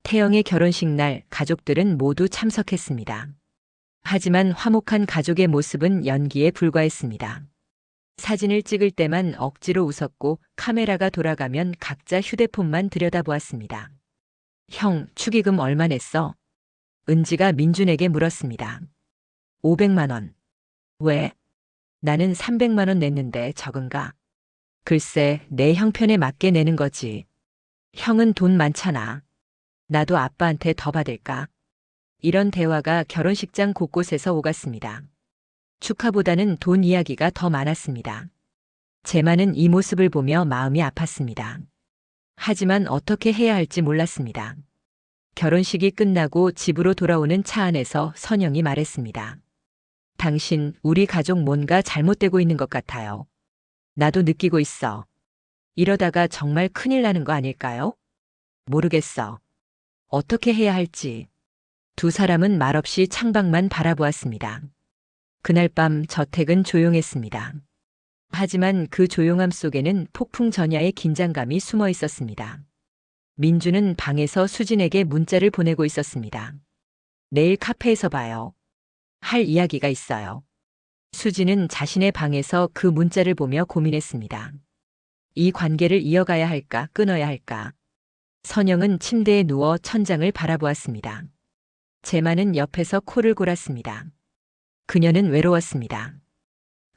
태영의 결혼식 날 가족들은 모두 참석했습니다. 하지만 화목한 가족의 모습은 연기에 불과했습니다. 사진을 찍을 때만 억지로 웃었고 카메라가 돌아가면 각자 휴대폰만 들여다보았습니다. 형, 축의금 얼마 냈어? 은지가 민준에게 물었습니다. 500만 원. 왜? 나는 300만 원 냈는데 적은가? 글쎄, 내 형편에 맞게 내는 거지. 형은 돈 많잖아. 나도 아빠한테 더 받을까? 이런 대화가 결혼식장 곳곳에서 오갔습니다. 축하보다는 돈 이야기가 더 많았습니다. 제만은 이 모습을 보며 마음이 아팠습니다. 하지만 어떻게 해야 할지 몰랐습니다. 결혼식이 끝나고 집으로 돌아오는 차 안에서 선영이 말했습니다. 당신, 우리 가족 뭔가 잘못되고 있는 것 같아요. 나도 느끼고 있어. 이러다가 정말 큰일 나는 거 아닐까요? 모르겠어. 어떻게 해야 할지. 두 사람은 말없이 창밖만 바라보았습니다. 그날 밤 저택은 조용했습니다. 하지만 그 조용함 속에는 폭풍 전야의 긴장감이 숨어 있었습니다. 민주는 방에서 수진에게 문자를 보내고 있었습니다. 내일 카페에서 봐요. 할 이야기가 있어요. 수진은 자신의 방에서 그 문자를 보며 고민했습니다. 이 관계를 이어가야 할까, 끊어야 할까. 선영은 침대에 누워 천장을 바라보았습니다. 제만은 옆에서 코를 골았습니다. 그녀는 외로웠습니다.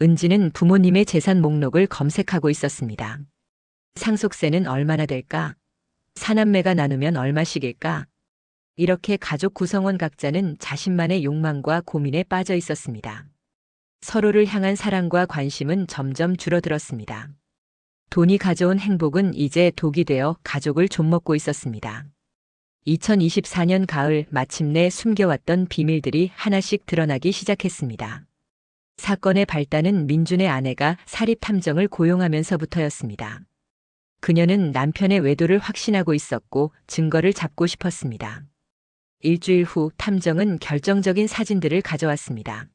은지는 부모님의 재산 목록을 검색하고 있었습니다. 상속세는 얼마나 될까? 사남매가 나누면 얼마씩일까? 이렇게 가족 구성원 각자는 자신만의 욕망과 고민에 빠져 있었습니다. 서로를 향한 사랑과 관심은 점점 줄어들었습니다. 돈이 가져온 행복은 이제 독이 되어 가족을 좀먹고 있었습니다. 2024년 가을 마침내 숨겨왔던 비밀들이 하나씩 드러나기 시작했습니다. 사건의 발단은 민준의 아내가 사립탐정을 고용하면서부터였습니다. 그녀는 남편의 외도를 확신하고 있었고 증거를 잡고 싶었습니다. 일주일 후 탐정은 결정적인 사진들을 가져왔습니다.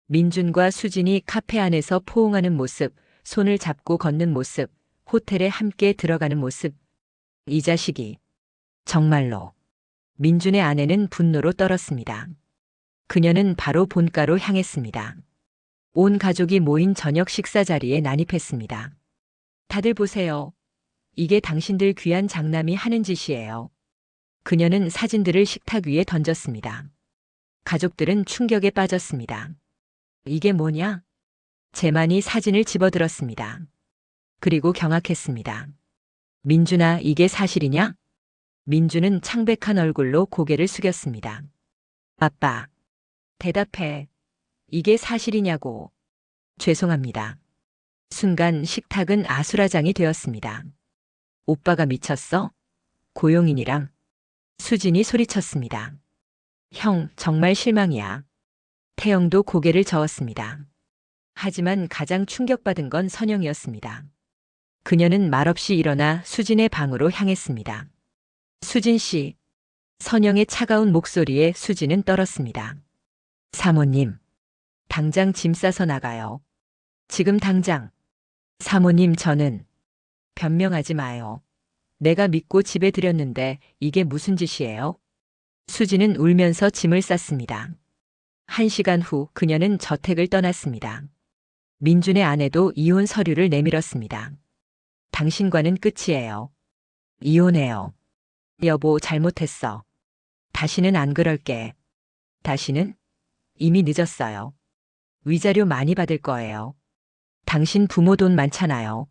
민준과 수진이 카페 안에서 포옹하는 모습, 손을 잡고 걷는 모습, 호텔에 함께 들어가는 모습. 이 자식이 정말로. 민준의 아내는 분노로 떨었습니다. 그녀는 바로 본가로 향했습니다. 온 가족이 모인 저녁 식사 자리에 난입했습니다. 다들 보세요. 이게 당신들 귀한 장남이 하는 짓이에요. 그녀는 사진들을 식탁 위에 던졌습니다. 가족들은 충격에 빠졌습니다. 이게 뭐냐? 재만이 사진을 집어들었습니다. 그리고 경악했습니다. 민준아, 이게 사실이냐? 민준은 창백한 얼굴로 고개를 숙였습니다. 아빠, 대답해. 이게 사실이냐고. 죄송합니다. 순간 식탁은 아수라장이 되었습니다. 오빠가 미쳤어? 고용인이랑 수진이 소리쳤습니다. 형, 정말 실망이야. 태영도 고개를 저었습니다. 하지만 가장 충격받은 건 선영이었습니다. 그녀는 말없이 일어나 수진의 방으로 향했습니다. 수진 씨. 선영의 차가운 목소리에 수진은 떨었습니다. 사모님. 당장 짐 싸서 나가요. 지금 당장. 사모님, 저는. 변명하지 마요. 내가 믿고 집에 들였는데 이게 무슨 짓이에요? 수진은 울면서 짐을 쌌습니다. 1시간 후 그녀는 저택을 떠났습니다. 민준의 아내도 이혼 서류를 내밀었습니다. 당신과는 끝이에요. 이혼해요. 여보, 잘못했어. 다시는 안 그럴게. 다시는? 이미 늦었어요. 위자료 많이 받을 거예요. 당신 부모 돈 많잖아요.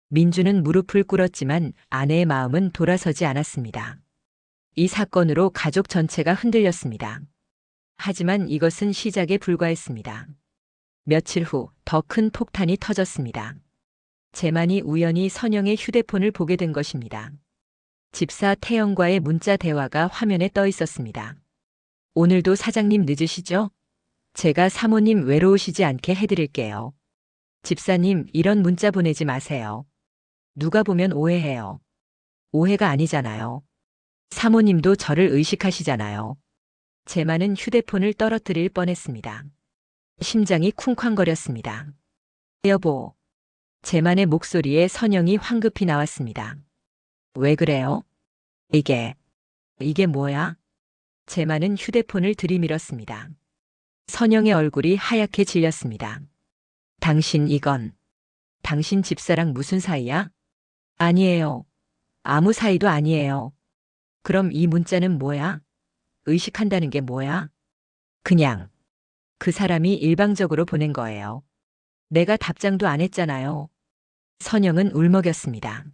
민주는 무릎을 꿇었지만 아내의 마음은 돌아서지 않았습니다. 이 사건으로 가족 전체가 흔들렸습니다. 하지만 이것은 시작에 불과했습니다. 며칠 후 더 큰 폭탄이 터졌습니다. 재만이 우연히 선영의 휴대폰을 보게 된 것입니다. 집사 태영과의 문자 대화가 화면에 떠 있었습니다. 오늘도 사장님 늦으시죠? 제가 사모님 외로우시지 않게 해드릴게요. 집사님, 이런 문자 보내지 마세요. 누가 보면 오해해요. 오해가 아니잖아요. 사모님도 저를 의식하시잖아요. 재만은 휴대폰을 떨어뜨릴 뻔했습니다. 심장이 쿵쾅거렸습니다. 여보. 재만의 목소리에 선영이 황급히 나왔습니다. 왜 그래요? 이게 뭐야? 재만은 휴대폰을 들이밀었습니다. 선영의 얼굴이 하얗게 질렸습니다. 이건 당신 집사랑 무슨 사이야? 아니에요. 아무 사이도 아니에요. 그럼 이 문자는 뭐야? 의식한다는 게 뭐야? 그냥 그 사람이 일방적으로 보낸 거예요. 내가 답장도 안 했잖아요. 선영은 울먹였습니다.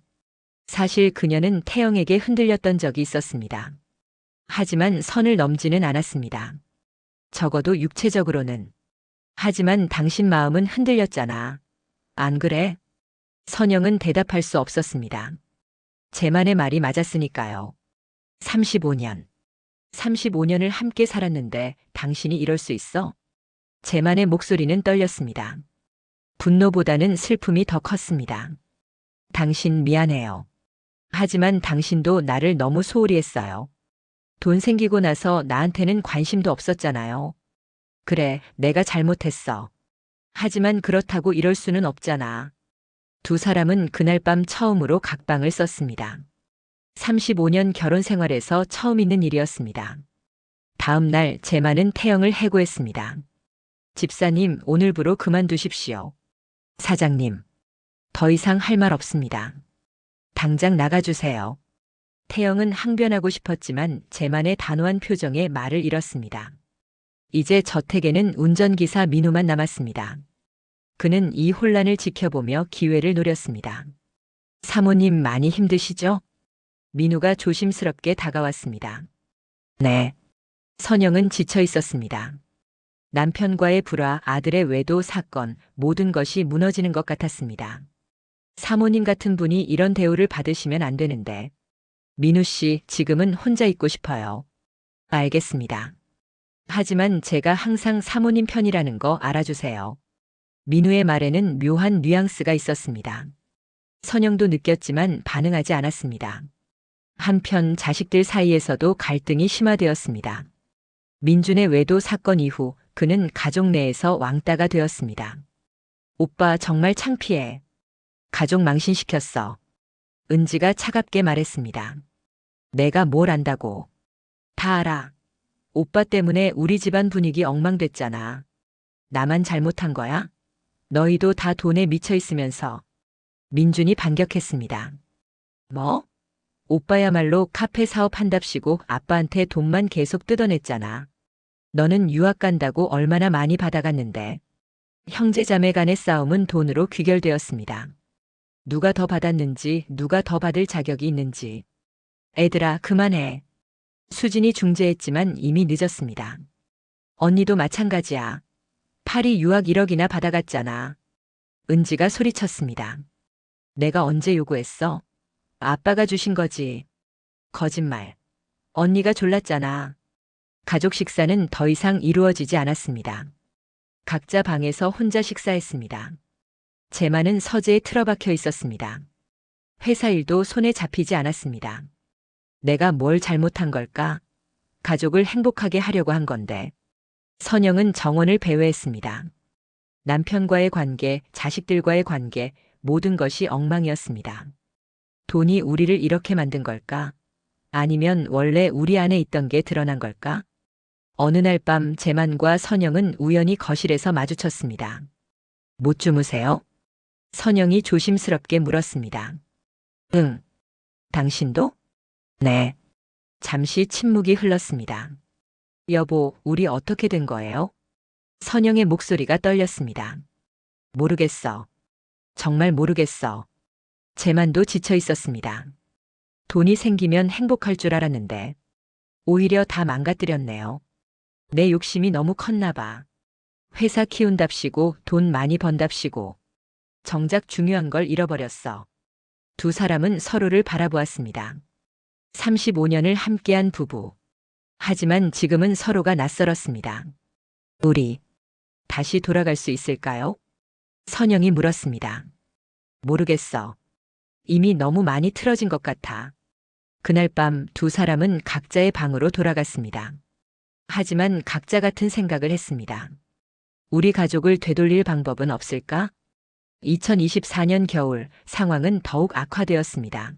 사실 그녀는 태영에게 흔들렸던 적이 있었습니다. 하지만 선을 넘지는 않았습니다. 적어도 육체적으로는. 하지만 당신 마음은 흔들렸잖아. 안 그래? 선영은 대답할 수 없었습니다. 재만의 말이 맞았으니까요. 35년. 35년을 함께 살았는데 당신이 이럴 수 있어? 재만의 목소리는 떨렸습니다. 분노보다는 슬픔이 더 컸습니다. 당신 미안해요. 하지만 당신도 나를 너무 소홀히 했어요. 돈 생기고 나서 나한테는 관심도 없었잖아요. 그래, 내가 잘못했어. 하지만 그렇다고 이럴 수는 없잖아. 두 사람은 그날 밤 처음으로 각방을 썼습니다. 35년 결혼 생활에서 처음 있는 일이었습니다. 다음 날 재만은 태영을 해고했습니다. 집사님, 오늘부로 그만두십시오. 사장님, 더 이상 할 말 없습니다. 당장 나가주세요. 태영은 항변하고 싶었지만 재만의 단호한 표정에 말을 잃었습니다. 이제 저택에는 운전기사 민우만 남았습니다. 그는 이 혼란을 지켜보며 기회를 노렸습니다. 사모님, 많이 힘드시죠? 민우가 조심스럽게 다가왔습니다. 네. 선영은 지쳐 있었습니다. 남편과의 불화, 아들의 외도 사건, 모든 것이 무너지는 것 같았습니다. 사모님 같은 분이 이런 대우를 받으시면 안 되는데. 민우 씨, 지금은 혼자 있고 싶어요. 알겠습니다. 하지만 제가 항상 사모님 편이라는 거 알아주세요. 민우의 말에는 묘한 뉘앙스가 있었습니다. 선영도 느꼈지만 반응하지 않았습니다. 한편 자식들 사이에서도 갈등이 심화되었습니다. 민준의 외도 사건 이후 그는 가족 내에서 왕따가 되었습니다. 오빠 정말 창피해. 가족 망신시켰어. 은지가 차갑게 말했습니다. 내가 뭘 안다고. 다 알아. 오빠 때문에 우리 집안 분위기 엉망됐잖아. 나만 잘못한 거야? 너희도 다 돈에 미쳐 있으면서. 민준이 반격했습니다. 뭐? 오빠야말로 카페 사업한답시고 아빠한테 돈만 계속 뜯어냈잖아. 너는 유학 간다고 얼마나 많이 받아갔는데. 형제자매 간의 싸움은 돈으로 귀결되었습니다. 누가 더 받았는지, 누가 더 받을 자격이 있는지. 애들아, 그만해. 수진이 중재했지만 이미 늦었습니다. 언니도 마찬가지야. 파리 유학 1억이나 받아갔잖아. 은지가 소리쳤습니다. 내가 언제 요구했어? 아빠가 주신 거지. 거짓말. 언니가 졸랐잖아. 가족 식사는 더 이상 이루어지지 않았습니다. 각자 방에서 혼자 식사했습니다. 제만은 서재에 틀어박혀 있었습니다. 회사 일도 손에 잡히지 않았습니다. 내가 뭘 잘못한 걸까? 가족을 행복하게 하려고 한 건데. 선영은 정원을 배회했습니다. 남편과의 관계, 자식들과의 관계, 모든 것이 엉망이었습니다. 돈이 우리를 이렇게 만든 걸까? 아니면 원래 우리 안에 있던 게 드러난 걸까? 어느 날 밤 재만과 선영은 우연히 거실에서 마주쳤습니다. 못 주무세요? 선영이 조심스럽게 물었습니다. 응. 당신도? 네. 잠시 침묵이 흘렀습니다. 여보, 우리 어떻게 된 거예요? 선영의 목소리가 떨렸습니다. 모르겠어. 정말 모르겠어. 재만도 지쳐 있었습니다. 돈이 생기면 행복할 줄 알았는데 오히려 다 망가뜨렸네요. 내 욕심이 너무 컸나 봐. 회사 키운답시고 돈 많이 번답시고 정작 중요한 걸 잃어버렸어. 두 사람은 서로를 바라보았습니다. 35년을 함께한 부부. 하지만 지금은 서로가 낯설었습니다. 우리 다시 돌아갈 수 있을까요? 선영이 물었습니다. 모르겠어. 이미 너무 많이 틀어진 것 같아. 그날 밤 두 사람은 각자의 방으로 돌아갔습니다. 하지만 각자 같은 생각을 했습니다. 우리 가족을 되돌릴 방법은 없을까? 2024년 겨울 상황은 더욱 악화되었습니다.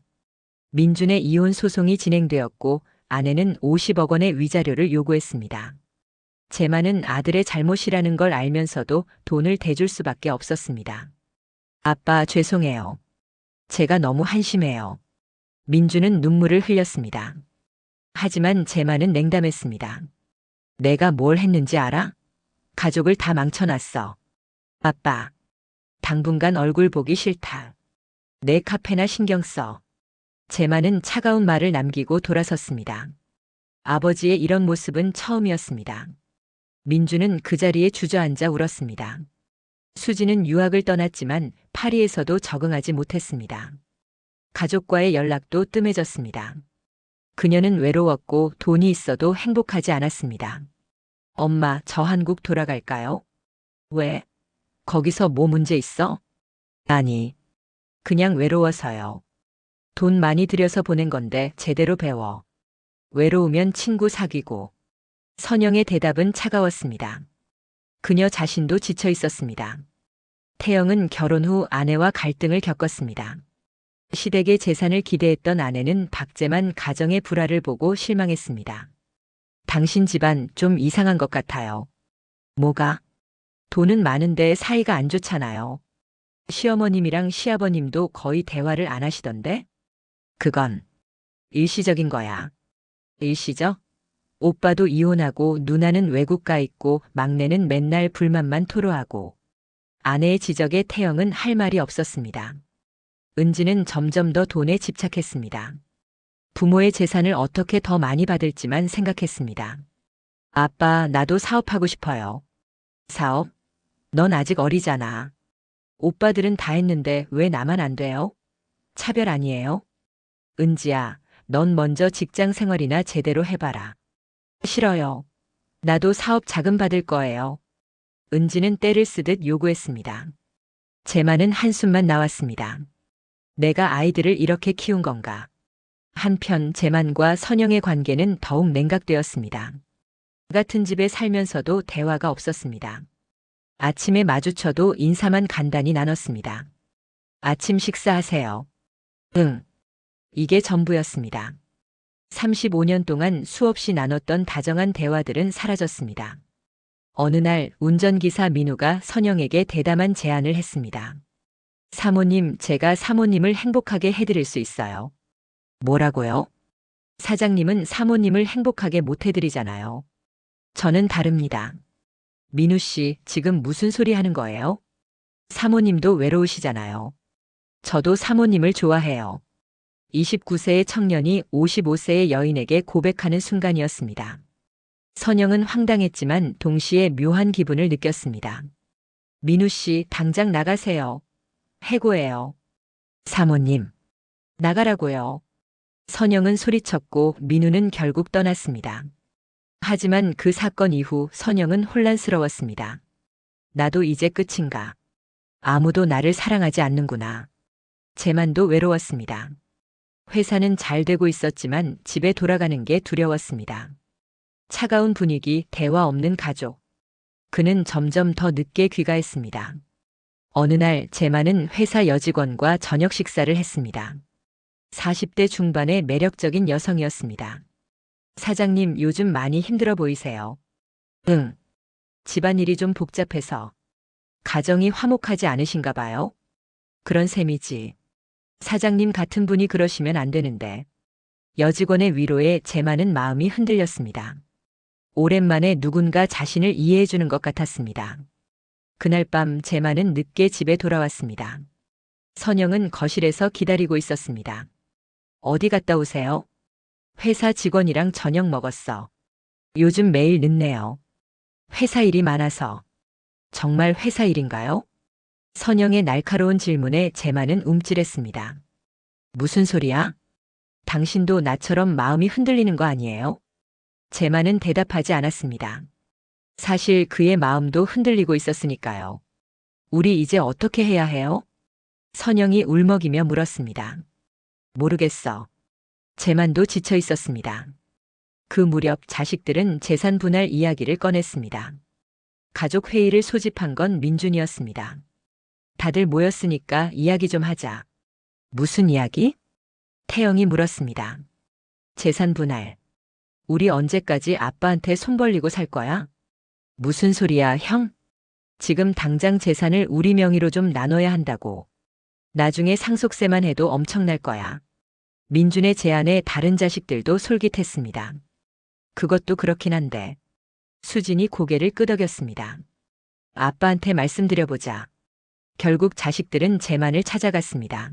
민준의 이혼 소송이 진행되었고 아내는 50억 원의 위자료를 요구했습니다. 재만은 아들의 잘못이라는 걸 알면서도 돈을 대줄 수밖에 없었습니다. 아빠, 죄송해요. 제가 너무 한심해요. 민준은 눈물을 흘렸습니다. 하지만 재만은 냉담했습니다. 내가 뭘 했는지 알아? 가족을 다 망쳐놨어. 아빠, 당분간 얼굴 보기 싫다. 내 카페나 신경 써. 재만은 차가운 말을 남기고 돌아섰습니다. 아버지의 이런 모습은 처음이었습니다. 민주는 그 자리에 주저앉아 울었습니다. 수지는 유학을 떠났지만 파리에서도 적응하지 못했습니다. 가족과의 연락도 뜸해졌습니다. 그녀는 외로웠고 돈이 있어도 행복하지 않았습니다. 엄마, 저 한국 돌아갈까요? 왜? 거기서 뭐 문제 있어? 아니, 그냥 외로워서요. 돈 많이 들여서 보낸 건데 제대로 배워. 외로우면 친구 사귀고. 선영의 대답은 차가웠습니다. 그녀 자신도 지쳐 있었습니다. 태영은 결혼 후 아내와 갈등을 겪었습니다. 시댁의 재산을 기대했던 아내는 박재만 가정의 불화를 보고 실망했습니다. 당신 집안 좀 이상한 것 같아요. 뭐가? 돈은 많은데 사이가 안 좋잖아요. 시어머님이랑 시아버님도 거의 대화를 안 하시던데? 그건 일시적인 거야. 일시적? 오빠도 이혼하고 누나는 외국 가 있고 막내는 맨날 불만만 토로하고. 아내의 지적에 태영은 할 말이 없었습니다. 은지는 점점 더 돈에 집착했습니다. 부모의 재산을 어떻게 더 많이 받을지만 생각했습니다. 아빠, 나도 사업하고 싶어요. 사업? 넌 아직 어리잖아. 오빠들은 다 했는데 왜 나만 안 돼요? 차별 아니에요? 은지야, 넌 먼저 직장 생활이나 제대로 해봐라. 싫어요. 나도 사업 자금 받을 거예요. 은지는 때를 쓰듯 요구했습니다. 재만은 한숨만 나왔습니다. 내가 아이들을 이렇게 키운 건가? 한편 재만과 선영의 관계는 더욱 냉각되었습니다. 같은 집에 살면서도 대화가 없었습니다. 아침에 마주쳐도 인사만 간단히 나눴습니다. 아침 식사하세요. 응. 이게 전부였습니다. 35년 동안 수없이 나눴던 다정한 대화들은 사라졌습니다. 어느 날 운전기사 민우가 선영에게 대담한 제안을 했습니다. 사모님, 제가 사모님을 행복하게 해드릴 수 있어요. 뭐라고요? 사장님은 사모님을 행복하게 못 해드리잖아요. 저는 다릅니다. 민우 씨, 지금 무슨 소리 하는 거예요? 사모님도 외로우시잖아요. 저도 사모님을 좋아해요. 29세의 청년이 55세의 여인에게 고백하는 순간이었습니다. 선영은 황당했지만 동시에 묘한 기분을 느꼈습니다. 민우 씨, 당장 나가세요. 해고해요. 사모님, 나가라고요. 선영은 소리쳤고 민우는 결국 떠났습니다. 하지만 그 사건 이후 선영은 혼란스러웠습니다. 나도 이제 끝인가? 아무도 나를 사랑하지 않는구나. 쟤만도 외로웠습니다. 회사는 잘 되고 있었지만 집에 돌아가는 게 두려웠습니다. 차가운 분위기, 대화 없는 가족. 그는 점점 더 늦게 귀가했습니다. 어느 날 제만은 회사 여직원과 저녁 식사를 했습니다. 40대 중반의 매력적인 여성이었습니다. 사장님, 요즘 많이 힘들어 보이세요. 응. 집안일이 좀 복잡해서. 가정이 화목하지 않으신가 봐요. 그런 셈이지. 사장님 같은 분이 그러시면 안 되는데. 여직원의 위로에 제만은 마음이 흔들렸습니다. 오랜만에 누군가 자신을 이해해 주는 것 같았습니다. 그날 밤 제만은 늦게 집에 돌아왔습니다. 선영은 거실에서 기다리고 있었습니다. 어디 갔다 오세요? 회사 직원이랑 저녁 먹었어. 요즘 매일 늦네요. 회사 일이 많아서. 정말 회사 일인가요? 선영의 날카로운 질문에 제만은 움찔했습니다. 무슨 소리야? 당신도 나처럼 마음이 흔들리는 거 아니에요? 제만은 대답하지 않았습니다. 사실 그의 마음도 흔들리고 있었으니까요. 우리 이제 어떻게 해야 해요? 선영이 울먹이며 물었습니다. 모르겠어. 제만도 지쳐 있었습니다. 그 무렵 자식들은 재산 분할 이야기를 꺼냈습니다. 가족 회의를 소집한 건 민준이었습니다. 다들 모였으니까 이야기 좀 하자. 무슨 이야기? 태영이 물었습니다. 재산 분할. 우리 언제까지 아빠한테 손 벌리고 살 거야? 무슨 소리야, 형? 지금 당장 재산을 우리 명의로 좀 나눠야 한다고. 나중에 상속세만 해도 엄청날 거야. 민준의 제안에 다른 자식들도 솔깃했습니다. 그것도 그렇긴 한데. 수진이 고개를 끄덕였습니다. 아빠한테 말씀드려보자. 결국 자식들은 제만을 찾아갔습니다.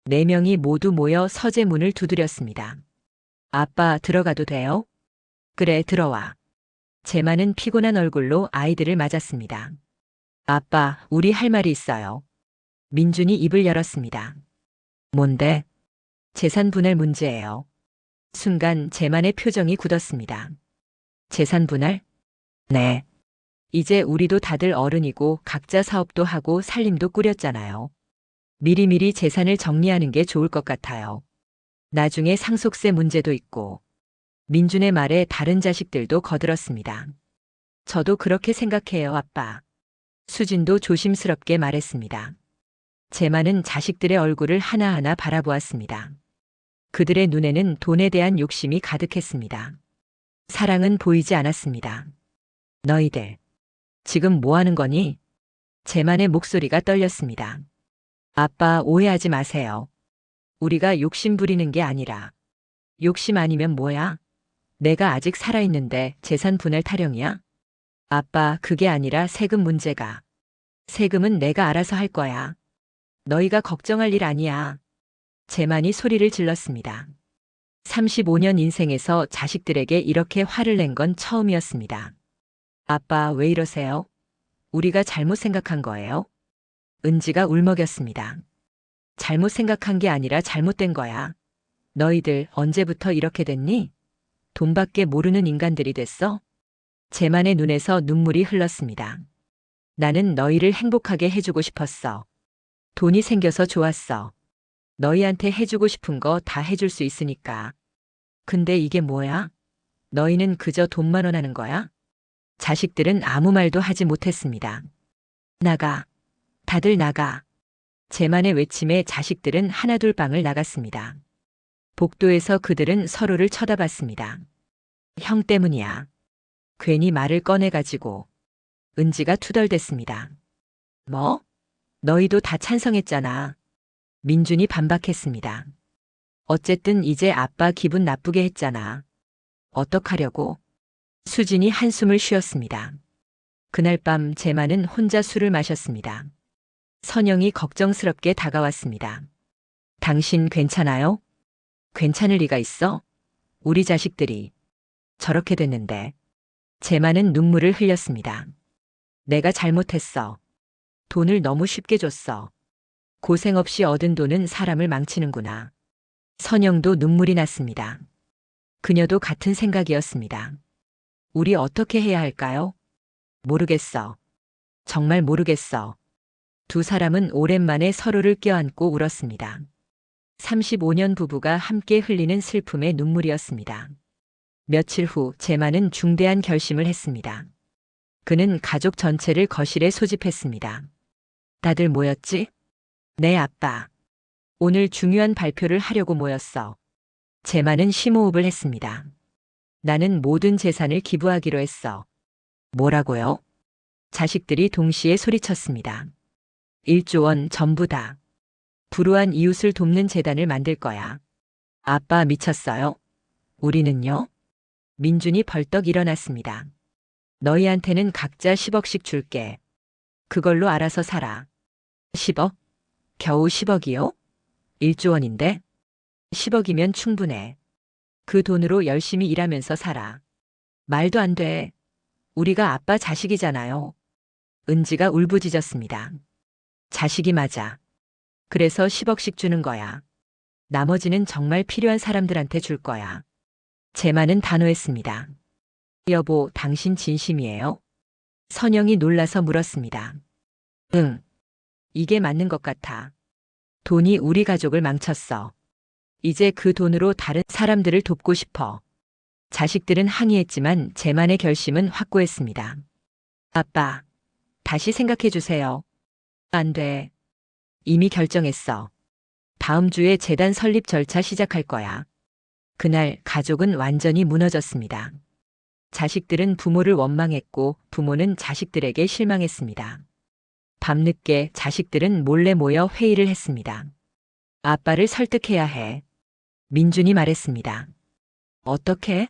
4명이 모두 모여 서재 문을 두드렸습니다. 아빠, 들어가도 돼요? 그래, 들어와. 제만은 피곤한 얼굴로 아이들을 맞았습니다. 아빠, 우리 할 말이 있어요. 민준이 입을 열었습니다. 뭔데? 재산 분할 문제예요. 순간 제만의 표정이 굳었습니다. 재산 분할? 네. 이제 우리도 다들 어른이고 각자 사업도 하고 살림도 꾸렸잖아요. 미리미리 재산을 정리하는 게 좋을 것 같아요. 나중에 상속세 문제도 있고. 민준의 말에 다른 자식들도 거들었습니다. 저도 그렇게 생각해요, 아빠. 수진도 조심스럽게 말했습니다. 제만은 자식들의 얼굴을 하나하나 바라보았습니다. 그들의 눈에는 돈에 대한 욕심이 가득했습니다. 사랑은 보이지 않았습니다. 너희들, 지금 뭐 하는 거니? 제만의 목소리가 떨렸습니다. 아빠, 오해하지 마세요. 우리가 욕심 부리는 게 아니라. 욕심 아니면 뭐야? 내가 아직 살아있는데 재산 분할 타령이야? 아빠, 그게 아니라 세금 문제가. 세금은 내가 알아서 할 거야. 너희가 걱정할 일 아니야. 제만이 소리를 질렀습니다. 35년 인생에서 자식들에게 이렇게 화를 낸 건 처음이었습니다. 아빠, 왜 이러세요? 우리가 잘못 생각한 거예요? 은지가 울먹였습니다. 잘못 생각한 게 아니라 잘못된 거야. 너희들 언제부터 이렇게 됐니? 돈밖에 모르는 인간들이 됐어? 제만의 눈에서 눈물이 흘렀습니다. 나는 너희를 행복하게 해주고 싶었어. 돈이 생겨서 좋았어. 너희한테 해주고 싶은 거 다 해줄 수 있으니까. 근데 이게 뭐야? 너희는 그저 돈만 원하는 거야? 자식들은 아무 말도 하지 못했습니다. 나가. 다들 나가. 제만의 외침에 자식들은 하나둘 방을 나갔습니다. 복도에서 그들은 서로를 쳐다봤습니다. 형 때문이야. 괜히 말을 꺼내가지고. 은지가 투덜댔습니다. 뭐? 너희도 다 찬성했잖아. 민준이 반박했습니다. 어쨌든 이제 아빠 기분 나쁘게 했잖아. 어떡하려고? 수진이 한숨을 쉬었습니다. 그날 밤 제만은 혼자 술을 마셨습니다. 선영이 걱정스럽게 다가왔습니다. 당신 괜찮아요? 괜찮을 리가 있어? 우리 자식들이 저렇게 됐는데. 제만은 눈물을 흘렸습니다. 내가 잘못했어. 돈을 너무 쉽게 줬어. 고생 없이 얻은 돈은 사람을 망치는구나. 선영도 눈물이 났습니다. 그녀도 같은 생각이었습니다. 우리 어떻게 해야 할까요? 모르겠어. 정말 모르겠어. 두 사람은 오랜만에 서로를 껴안고 울었습니다. 35년 부부가 함께 흘리는 슬픔의 눈물이었습니다. 며칠 후 제만은 중대한 결심을 했습니다. 그는 가족 전체를 거실에 소집했습니다. 다들 모였지? 네, 아빠. 오늘 중요한 발표를 하려고 모였어. 제만은 심호흡을 했습니다. 나는 모든 재산을 기부하기로 했어. 뭐라고요? 자식들이 동시에 소리쳤습니다. 1조 원 전부 다. 불우한 이웃을 돕는 재단을 만들 거야. 아빠 미쳤어요? 우리는요? 민준이 벌떡 일어났습니다. 너희한테는 각자 10억씩 줄게. 그걸로 알아서 살아. 10억? 겨우 10억이요? 1조 원인데? 10억이면 충분해. 그 돈으로 열심히 일하면서 살아. 말도 안 돼. 우리가 아빠 자식이잖아요. 은지가 울부짖었습니다. 자식이 맞아. 그래서 10억씩 주는 거야. 나머지는 정말 필요한 사람들한테 줄 거야. 제만은 단호했습니다. 여보, 당신 진심이에요? 선영이 놀라서 물었습니다. 응. 이게 맞는 것 같아. 돈이 우리 가족을 망쳤어. 이제 그 돈으로 다른 사람들을 돕고 싶어. 자식들은 항의했지만 제만의 결심은 확고했습니다. 아빠, 다시 생각해 주세요. 안 돼. 이미 결정했어. 다음 주에 재단 설립 절차 시작할 거야. 그날 가족은 완전히 무너졌습니다. 자식들은 부모를 원망했고 부모는 자식들에게 실망했습니다. 밤늦게 자식들은 몰래 모여 회의를 했습니다. 아빠를 설득해야 해. 민준이 말했습니다. 어떻게?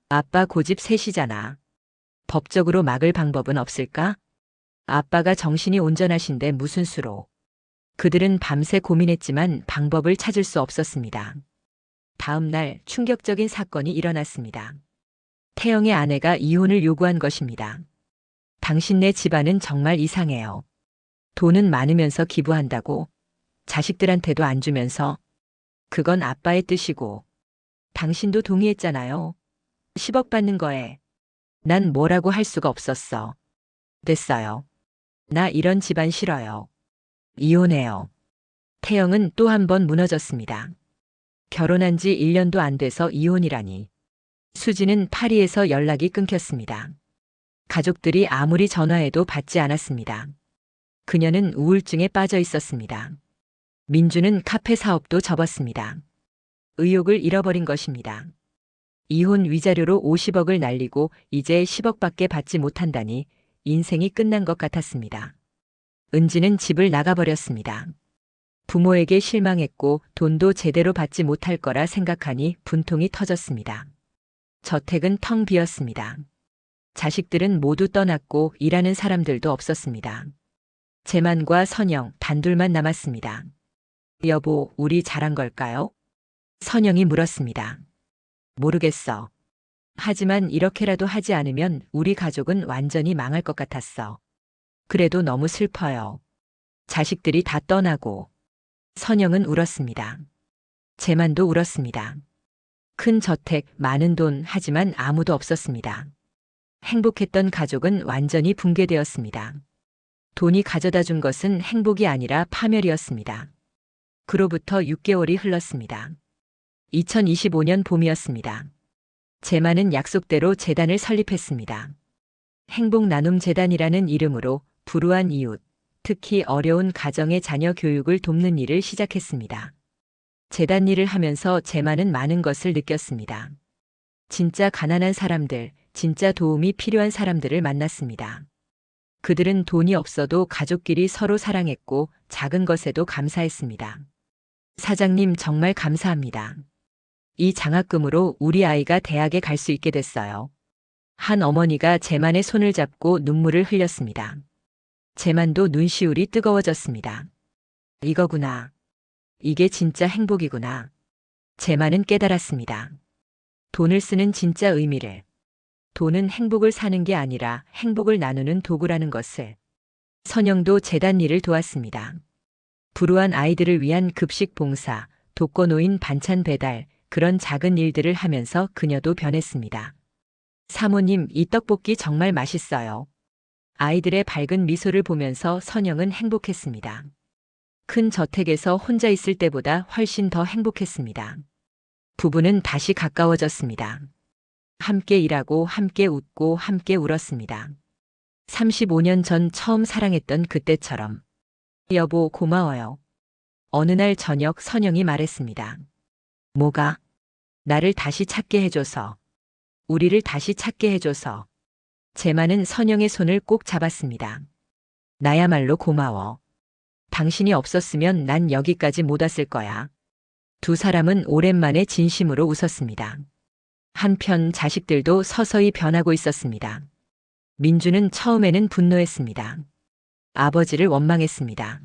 아빠 고집 셋이잖아. 법적으로 막을 방법은 없을까? 아빠가 정신이 온전하신데 무슨 수로. 그들은 밤새 고민했지만 방법을 찾을 수 없었습니다. 다음 날 충격적인 사건이 일어났습니다. 태영의 아내가 이혼을 요구한 것입니다. 당신네 집안은 정말 이상해요. 돈은 많으면서 기부한다고, 자식들한테도 안 주면서. 그건 아빠의 뜻이고 당신도 동의했잖아요. 10억 받는 거에. 난 뭐라고 할 수가 없었어. 됐어요. 나 이런 집안 싫어요. 이혼해요. 태영은 또 한 번 무너졌습니다. 결혼한 지 1년도 안 돼서 이혼이라니. 수지는 파리에서 연락이 끊겼습니다. 가족들이 아무리 전화해도 받지 않았습니다. 그녀는 우울증에 빠져 있었습니다. 민주는 카페 사업도 접었습니다. 의욕을 잃어버린 것입니다. 이혼 위자료로 50억을 날리고 이제 10억밖에 받지 못한다니 인생이 끝난 것 같았습니다. 은지는 집을 나가버렸습니다. 부모에게 실망했고 돈도 제대로 받지 못할 거라 생각하니 분통이 터졌습니다. 저택은 텅 비었습니다. 자식들은 모두 떠났고 일하는 사람들도 없었습니다. 제만과 선영 단둘만 남았습니다. 여보, 우리 잘한 걸까요? 선영이 물었습니다. 모르겠어. 하지만 이렇게라도 하지 않으면 우리 가족은 완전히 망할 것 같았어. 그래도 너무 슬퍼요. 자식들이 다 떠나고. 선영은 울었습니다. 제만도 울었습니다. 큰 저택, 많은 돈, 하지만 아무도 없었습니다. 행복했던 가족은 완전히 붕괴되었습니다. 돈이 가져다 준 것은 행복이 아니라 파멸이었습니다. 그로부터 6개월이 흘렀습니다. 2025년 봄이었습니다. 제만은 약속대로 재단을 설립했습니다. 행복나눔재단이라는 이름으로 불우한 이웃, 특히 어려운 가정의 자녀 교육을 돕는 일을 시작했습니다. 재단 일을 하면서 제만은 많은 것을 느꼈습니다. 진짜 가난한 사람들, 진짜 도움이 필요한 사람들을 만났습니다. 그들은 돈이 없어도 가족끼리 서로 사랑했고 작은 것에도 감사했습니다. 사장님 정말 감사합니다. 이 장학금으로 우리 아이가 대학에 갈 수 있게 됐어요. 한 어머니가 제만의 손을 잡고 눈물을 흘렸습니다. 제만도 눈시울이 뜨거워졌습니다. 이거구나. 이게 진짜 행복이구나. 제만은 깨달았습니다. 돈을 쓰는 진짜 의미를. 돈은 행복을 사는 게 아니라 행복을 나누는 도구라는 것을. 선영도 재단 일을 도왔습니다. 불우한 아이들을 위한 급식 봉사, 독거노인 반찬 배달, 그런 작은 일들을 하면서 그녀도 변했습니다. 사모님, 이 떡볶이 정말 맛있어요. 아이들의 밝은 미소를 보면서 선영은 행복했습니다. 큰 저택에서 혼자 있을 때보다 훨씬 더 행복했습니다. 부부는 다시 가까워졌습니다. 함께 일하고 함께 웃고 함께 울었습니다. 35년 전 처음 사랑했던 그때처럼. 여보, 고마워요. 어느 날 저녁 선영이 말했습니다. 뭐가? 나를 다시 찾게 해줘서. 우리를 다시 찾게 해줘서. 제만은 선영의 손을 꼭 잡았습니다. 나야말로 고마워. 당신이 없었으면 난 여기까지 못 왔을 거야. 두 사람은 오랜만에 진심으로 웃었습니다. 한편 자식들도 서서히 변하고 있었습니다. 민주는 처음에는 분노했습니다. 아버지를 원망했습니다.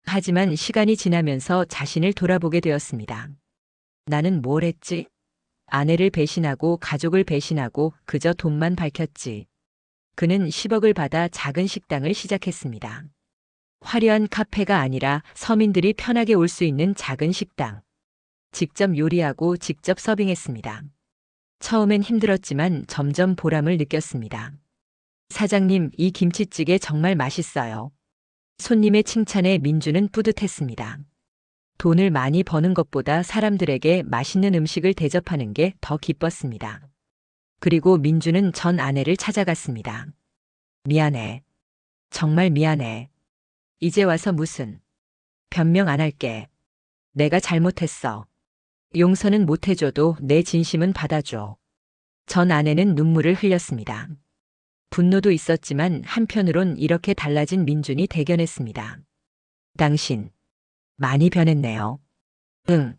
하지만 시간이 지나면서 자신을 돌아보게 되었습니다. 나는 뭘 했지? 아내를 배신하고 가족을 배신하고 그저 돈만 밝혔지. 그는 10억을 받아 작은 식당을 시작했습니다. 화려한 카페가 아니라 서민들이 편하게 올 수 있는 작은 식당. 직접 요리하고 직접 서빙했습니다. 처음엔 힘들었지만 점점 보람을 느꼈습니다. 사장님, 이 김치찌개 정말 맛있어요. 손님의 칭찬에 민주는 뿌듯했습니다. 돈을 많이 버는 것보다 사람들에게 맛있는 음식을 대접하는 게 더 기뻤습니다. 그리고 민주는 전 아내를 찾아갔습니다. 미안해. 정말 미안해. 이제 와서 무슨 변명 안 할게. 내가 잘못했어. 용서는 못 해줘도 내 진심은 받아줘. 전 아내는 눈물을 흘렸습니다. 분노도 있었지만 한편으론 이렇게 달라진 민준이 대견했습니다. 당신, 많이 변했네요. 응.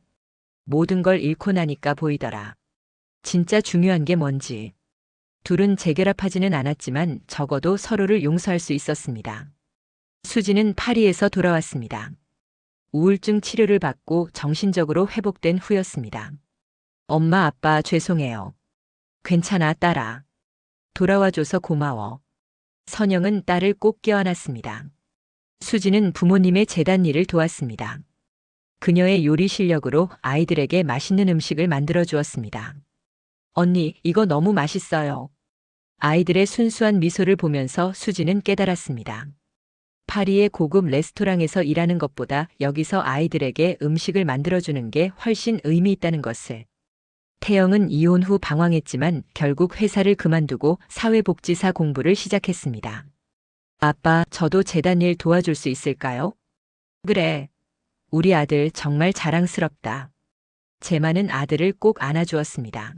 모든 걸 잃고 나니까 보이더라. 진짜 중요한 게 뭔지. 둘은 재결합하지는 않았지만 적어도 서로를 용서할 수 있었습니다. 수지는 파리에서 돌아왔습니다. 우울증 치료를 받고 정신적으로 회복된 후였습니다. 엄마, 아빠 죄송해요. 괜찮아, 딸아. 돌아와줘서 고마워. 선영은 딸을 꼭 껴안았습니다. 수지는 부모님의 재단 일을 도왔습니다. 그녀의 요리 실력으로 아이들에게 맛있는 음식을 만들어 주었습니다. 언니, 이거 너무 맛있어요. 아이들의 순수한 미소를 보면서 수지는 깨달았습니다. 파리의 고급 레스토랑에서 일하는 것보다 여기서 아이들에게 음식을 만들어주는 게 훨씬 의미 있다는 것을. 태영은 이혼 후 방황했지만 결국 회사를 그만두고 사회복지사 공부를 시작했습니다. 아빠, 저도 재단 일 도와줄 수 있을까요? 그래. 우리 아들 정말 자랑스럽다. 제만은 아들을 꼭 안아주었습니다.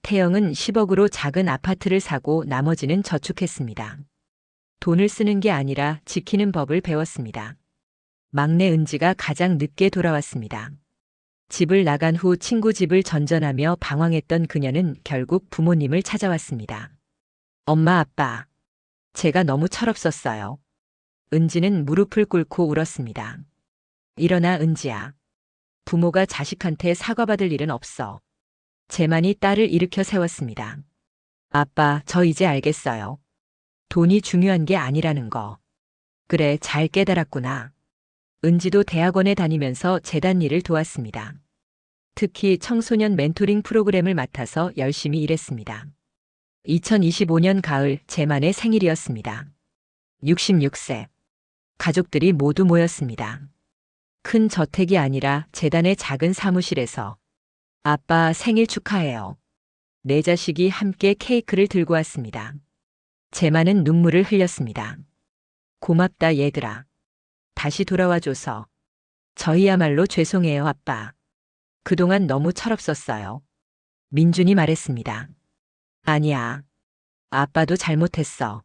태영은 10억으로 작은 아파트를 사고 나머지는 저축했습니다. 돈을 쓰는 게 아니라 지키는 법을 배웠습니다. 막내 은지가 가장 늦게 돌아왔습니다. 집을 나간 후 친구 집을 전전하며 방황했던 그녀는 결국 부모님을 찾아왔습니다. 엄마, 아빠. 제가 너무 철없었어요. 은지는 무릎을 꿇고 울었습니다. 일어나, 은지야. 부모가 자식한테 사과받을 일은 없어. 제만이 딸을 일으켜 세웠습니다. 아빠, 저 이제 알겠어요. 돈이 중요한 게 아니라는 거. 그래, 잘 깨달았구나. 은지도 대학원에 다니면서 재단 일을 도왔습니다. 특히 청소년 멘토링 프로그램을 맡아서 열심히 일했습니다. 2025년 가을 제만의 생일이었습니다. 66세. 가족들이 모두 모였습니다. 큰 저택이 아니라 재단의 작은 사무실에서. 아빠, 생일 축하해요. 네 자식이 함께 케이크를 들고 왔습니다. 제만은 눈물을 흘렸습니다. 고맙다, 얘들아. 다시 돌아와줘서. 저희야말로 죄송해요, 아빠. 그동안 너무 철없었어요. 민준이 말했습니다. 아니야. 아빠도 잘못했어.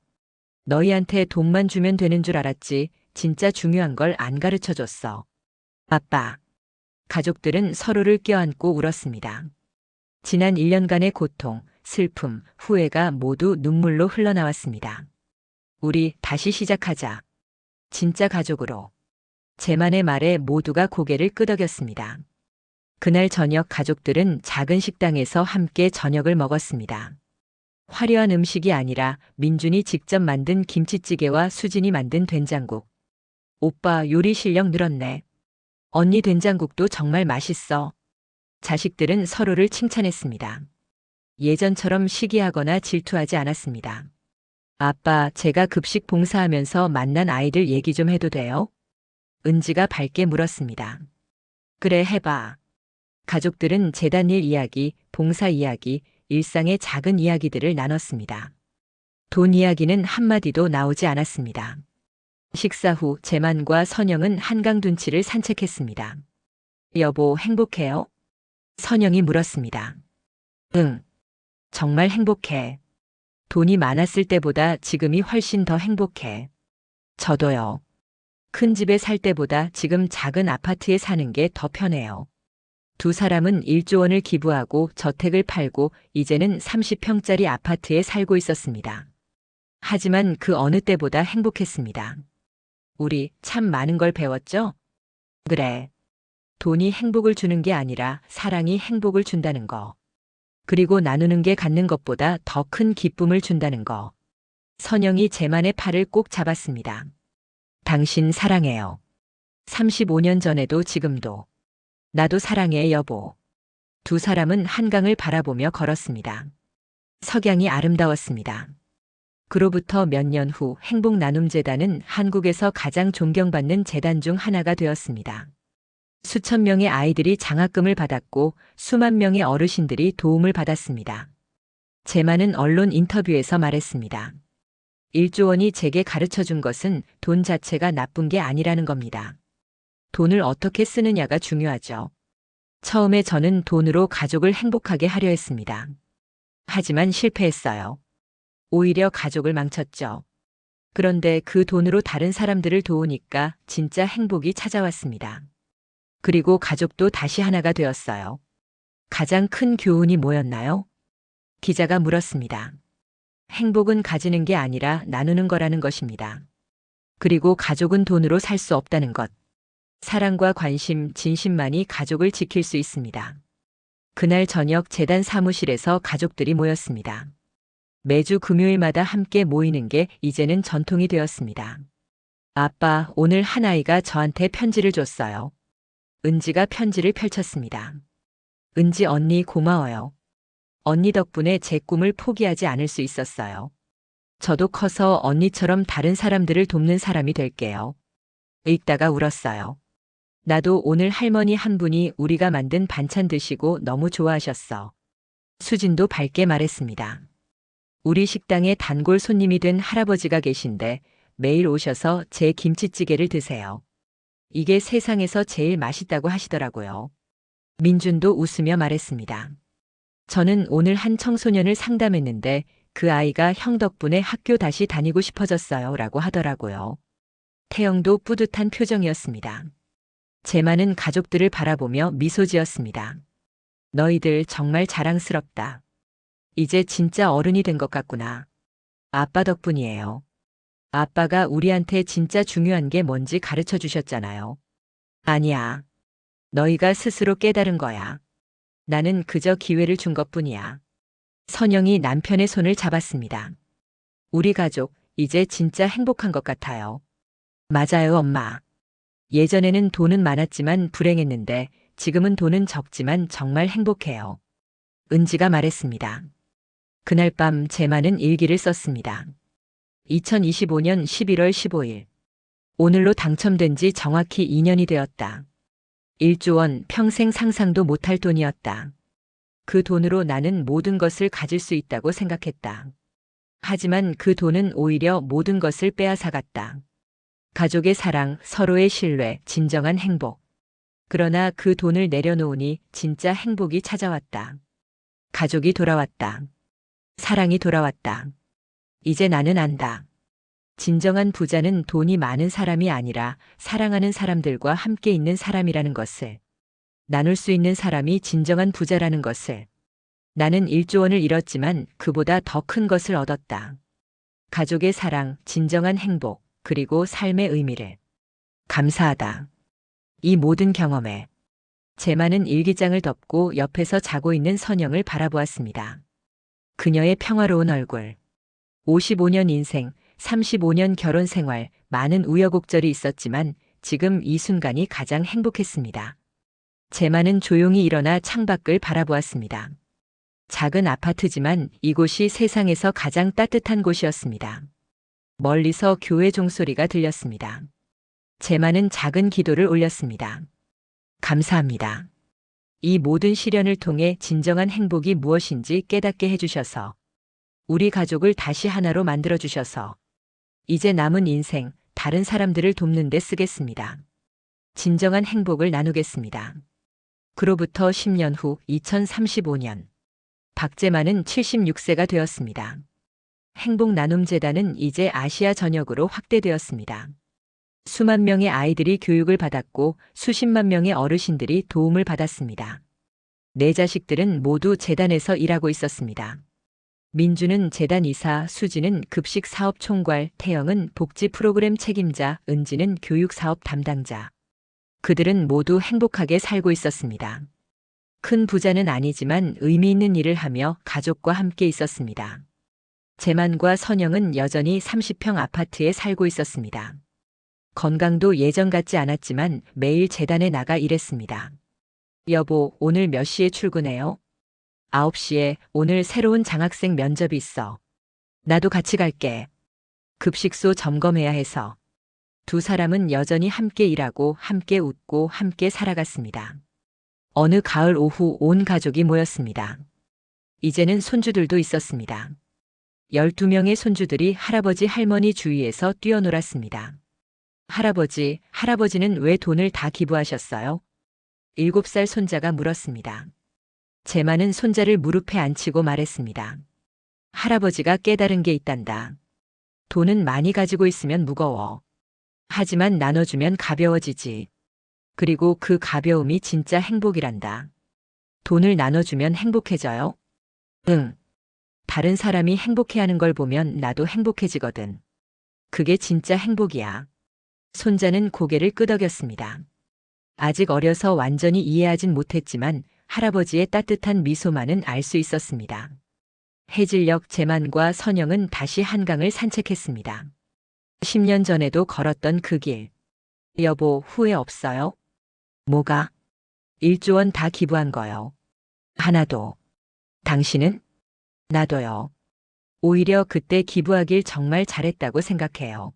너희한테 돈만 주면 되는 줄 알았지 진짜 중요한 걸 안 가르쳐줬어. 아빠. 가족들은 서로를 껴안고 울었습니다. 지난 1년간의 고통, 슬픔, 후회가 모두 눈물로 흘러나왔습니다. 우리 다시 시작하자. 진짜 가족으로. 제만의 말에 모두가 고개를 끄덕였습니다. 그날 저녁 가족들은 작은 식당에서 함께 저녁을 먹었습니다. 화려한 음식이 아니라 민준이 직접 만든 김치찌개와 수진이 만든 된장국. 오빠 요리 실력 늘었네. 언니 된장국도 정말 맛있어. 자식들은 서로를 칭찬했습니다. 예전처럼 시기하거나 질투하지 않았습니다. 아빠, 제가 급식 봉사하면서 만난 아이들 얘기 좀 해도 돼요? 은지가 밝게 물었습니다. 그래, 해봐. 가족들은 재단일 이야기, 봉사 이야기, 일상의 작은 이야기들을 나눴습니다. 돈 이야기는 한마디도 나오지 않았습니다. 식사 후 재만과 선영은 한강 둔치를 산책했습니다. 여보, 행복해요? 선영이 물었습니다. 응. 정말 행복해. 돈이 많았을 때보다 지금이 훨씬 더 행복해. 저도요. 큰 집에 살 때보다 지금 작은 아파트에 사는 게 더 편해요. 두 사람은 1조 원을 기부하고 저택을 팔고 이제는 30평짜리 아파트에 살고 있었습니다. 하지만 그 어느 때보다 행복했습니다. 우리 참 많은 걸 배웠죠? 그래. 돈이 행복을 주는 게 아니라 사랑이 행복을 준다는 거. 그리고 나누는 게 갖는 것보다 더 큰 기쁨을 준다는 거. 선영이 재만의 팔을 꼭 잡았습니다. 당신 사랑해요. 35년 전에도 지금도. 나도 사랑해, 여보. 두 사람은 한강을 바라보며 걸었습니다. 석양이 아름다웠습니다. 그로부터 몇 년 후 행복나눔재단은 한국에서 가장 존경받는 재단 중 하나가 되었습니다. 수천 명의 아이들이 장학금을 받았고 수만 명의 어르신들이 도움을 받았습니다. 재만은 언론 인터뷰에서 말했습니다. 1조 원이 제게 가르쳐 준 것은 돈 자체가 나쁜 게 아니라는 겁니다. 돈을 어떻게 쓰느냐가 중요하죠. 처음에 저는 돈으로 가족을 행복하게 하려 했습니다. 하지만 실패했어요. 오히려 가족을 망쳤죠. 그런데 그 돈으로 다른 사람들을 도우니까 진짜 행복이 찾아왔습니다. 그리고 가족도 다시 하나가 되었어요. 가장 큰 교훈이 뭐였나요? 기자가 물었습니다. 행복은 가지는 게 아니라 나누는 거라는 것입니다. 그리고 가족은 돈으로 살 수 없다는 것. 사랑과 관심, 진심만이 가족을 지킬 수 있습니다. 그날 저녁 재단 사무실에서 가족들이 모였습니다. 매주 금요일마다 함께 모이는 게 이제는 전통이 되었습니다. 아빠, 오늘 한 아이가 저한테 편지를 줬어요. 은지가 편지를 펼쳤습니다. 은지 언니 고마워요. 언니 덕분에 제 꿈을 포기하지 않을 수 있었어요. 저도 커서 언니처럼 다른 사람들을 돕는 사람이 될게요. 읽다가 울었어요. 나도 오늘 할머니 한 분이 우리가 만든 반찬 드시고 너무 좋아하셨어. 수진도 밝게 말했습니다. 우리 식당에 단골 손님이 된 할아버지가 계신데 매일 오셔서 제 김치찌개를 드세요. 이게 세상에서 제일 맛있다고 하시더라고요. 민준도 웃으며 말했습니다. 저는 오늘 한 청소년을 상담했는데 그 아이가 형 덕분에 학교 다시 다니고 싶어졌어요 라고 하더라고요. 태영도 뿌듯한 표정이었습니다. 재만은 가족들을 바라보며 미소 지었습니다. 너희들 정말 자랑스럽다. 이제 진짜 어른이 된 것 같구나. 아빠 덕분이에요. 아빠가 우리한테 진짜 중요한 게 뭔지 가르쳐 주셨잖아요. 아니야. 너희가 스스로 깨달은 거야. 나는 그저 기회를 준 것뿐이야. 선영이 남편의 손을 잡았습니다. 우리 가족, 이제 진짜 행복한 것 같아요. 맞아요, 엄마. 예전에는 돈은 많았지만 불행했는데 지금은 돈은 적지만 정말 행복해요. 은지가 말했습니다. 그날 밤 재만은 일기를 썼습니다. 2025년 11월 15일. 오늘로 당첨된 지 정확히 2년이 되었다. 1조 원 평생 상상도 못할 돈이었다. 그 돈으로 나는 모든 것을 가질 수 있다고 생각했다. 하지만 그 돈은 오히려 모든 것을 빼앗아갔다. 가족의 사랑, 서로의 신뢰, 진정한 행복. 그러나 그 돈을 내려놓으니 진짜 행복이 찾아왔다. 가족이 돌아왔다. 사랑이 돌아왔다. 이제 나는 안다. 진정한 부자는 돈이 많은 사람이 아니라 사랑하는 사람들과 함께 있는 사람이라는 것을. 나눌 수 있는 사람이 진정한 부자라는 것을. 나는 1조 원을 잃었지만 그보다 더 큰 것을 얻었다. 가족의 사랑, 진정한 행복, 그리고 삶의 의미를. 감사하다. 이 모든 경험에 제만은 일기장을 덮고 옆에서 자고 있는 선영을 바라보았습니다. 그녀의 평화로운 얼굴. 55년 인생, 35년 결혼 생활, 많은 우여곡절이 있었지만 지금 이 순간이 가장 행복했습니다. 제만은 조용히 일어나 창밖을 바라보았습니다. 작은 아파트지만 이곳이 세상에서 가장 따뜻한 곳이었습니다. 멀리서 교회 종소리가 들렸습니다. 제만은 작은 기도를 올렸습니다. 감사합니다. 이 모든 시련을 통해 진정한 행복이 무엇인지 깨닫게 해주셔서, 우리 가족을 다시 하나로 만들어주셔서, 이제 남은 인생, 다른 사람들을 돕는 데 쓰겠습니다. 진정한 행복을 나누겠습니다. 그로부터 10년 후 2035년. 박제만은 76세가 되었습니다. 행복나눔재단은 이제 아시아 전역으로 확대되었습니다. 수만 명의 아이들이 교육을 받았고 수십만 명의 어르신들이 도움을 받았습니다. 네 자식들은 모두 재단에서 일하고 있었습니다. 민주는 재단 이사, 수지는 급식 사업 총괄, 태영은 복지 프로그램 책임자, 은지는 교육 사업 담당자. 그들은 모두 행복하게 살고 있었습니다. 큰 부자는 아니지만 의미 있는 일을 하며 가족과 함께 있었습니다. 제만과 선영은 여전히 30평 아파트에 살고 있었습니다. 건강도 예전 같지 않았지만 매일 재단에 나가 일했습니다. 여보, 오늘 몇 시에 출근해요? 9시에. 오늘 새로운 장학생 면접이 있어. 나도 같이 갈게. 급식소 점검해야 해서. 두 사람은 여전히 함께 일하고 함께 웃고 함께 살아갔습니다. 어느 가을 오후 온 가족이 모였습니다. 이제는 손주들도 있었습니다. 12명의 손주들이 할아버지 할머니 주위에서 뛰어놀았습니다. 할아버지는 왜 돈을 다 기부하셨어요? 7살 손자가 물었습니다. 제만은 손자를 무릎에 앉히고 말했습니다. 할아버지가 깨달은 게 있단다. 돈은 많이 가지고 있으면 무거워. 하지만 나눠주면 가벼워지지. 그리고 그 가벼움이 진짜 행복이란다. 돈을 나눠주면 행복해져요? 응. 다른 사람이 행복해하는 걸 보면 나도 행복해지거든. 그게 진짜 행복이야. 손자는 고개를 끄덕였습니다. 아직 어려서 완전히 이해하진 못했지만 할아버지의 따뜻한 미소만은 알 수 있었습니다. 해질녘 제만과 선영은 다시 한강을 산책했습니다. 10년 전에도 걸었던 그 길. 여보, 후회 없어요? 뭐가? 1조 원 다 기부한 거요. 하나도. 당신은? 나도요. 오히려 그때 기부하길 정말 잘했다고 생각해요.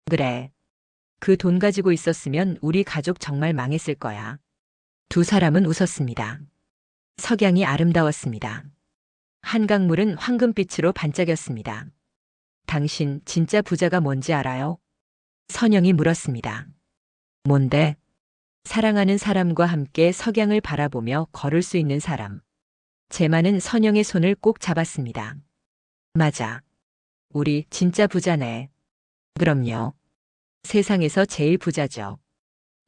그래. 그 돈 가지고 있었으면 우리 가족 정말 망했을 거야. 두 사람은 웃었습니다. 석양이 아름다웠습니다. 한강물은 황금빛으로 반짝였습니다. 당신 진짜 부자가 뭔지 알아요? 선영이 물었습니다. 뭔데? 사랑하는 사람과 함께 석양을 바라보며 걸을 수 있는 사람. 제만은 선영의 손을 꼭 잡았습니다. 맞아. 우리 진짜 부자네. 그럼요. 세상에서 제일 부자죠.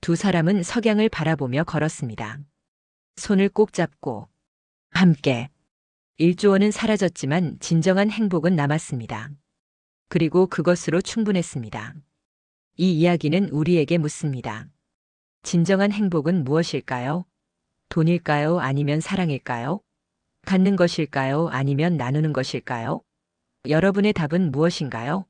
두 사람은 석양을 바라보며 걸었습니다. 손을 꼭 잡고 함께. 1조 원은 사라졌지만 진정한 행복은 남았습니다. 그리고 그것으로 충분했습니다. 이 이야기는 우리에게 묻습니다. 진정한 행복은 무엇일까요? 돈일까요? 아니면 사랑일까요? 갖는 것일까요? 아니면 나누는 것일까요? 여러분의 답은 무엇인가요?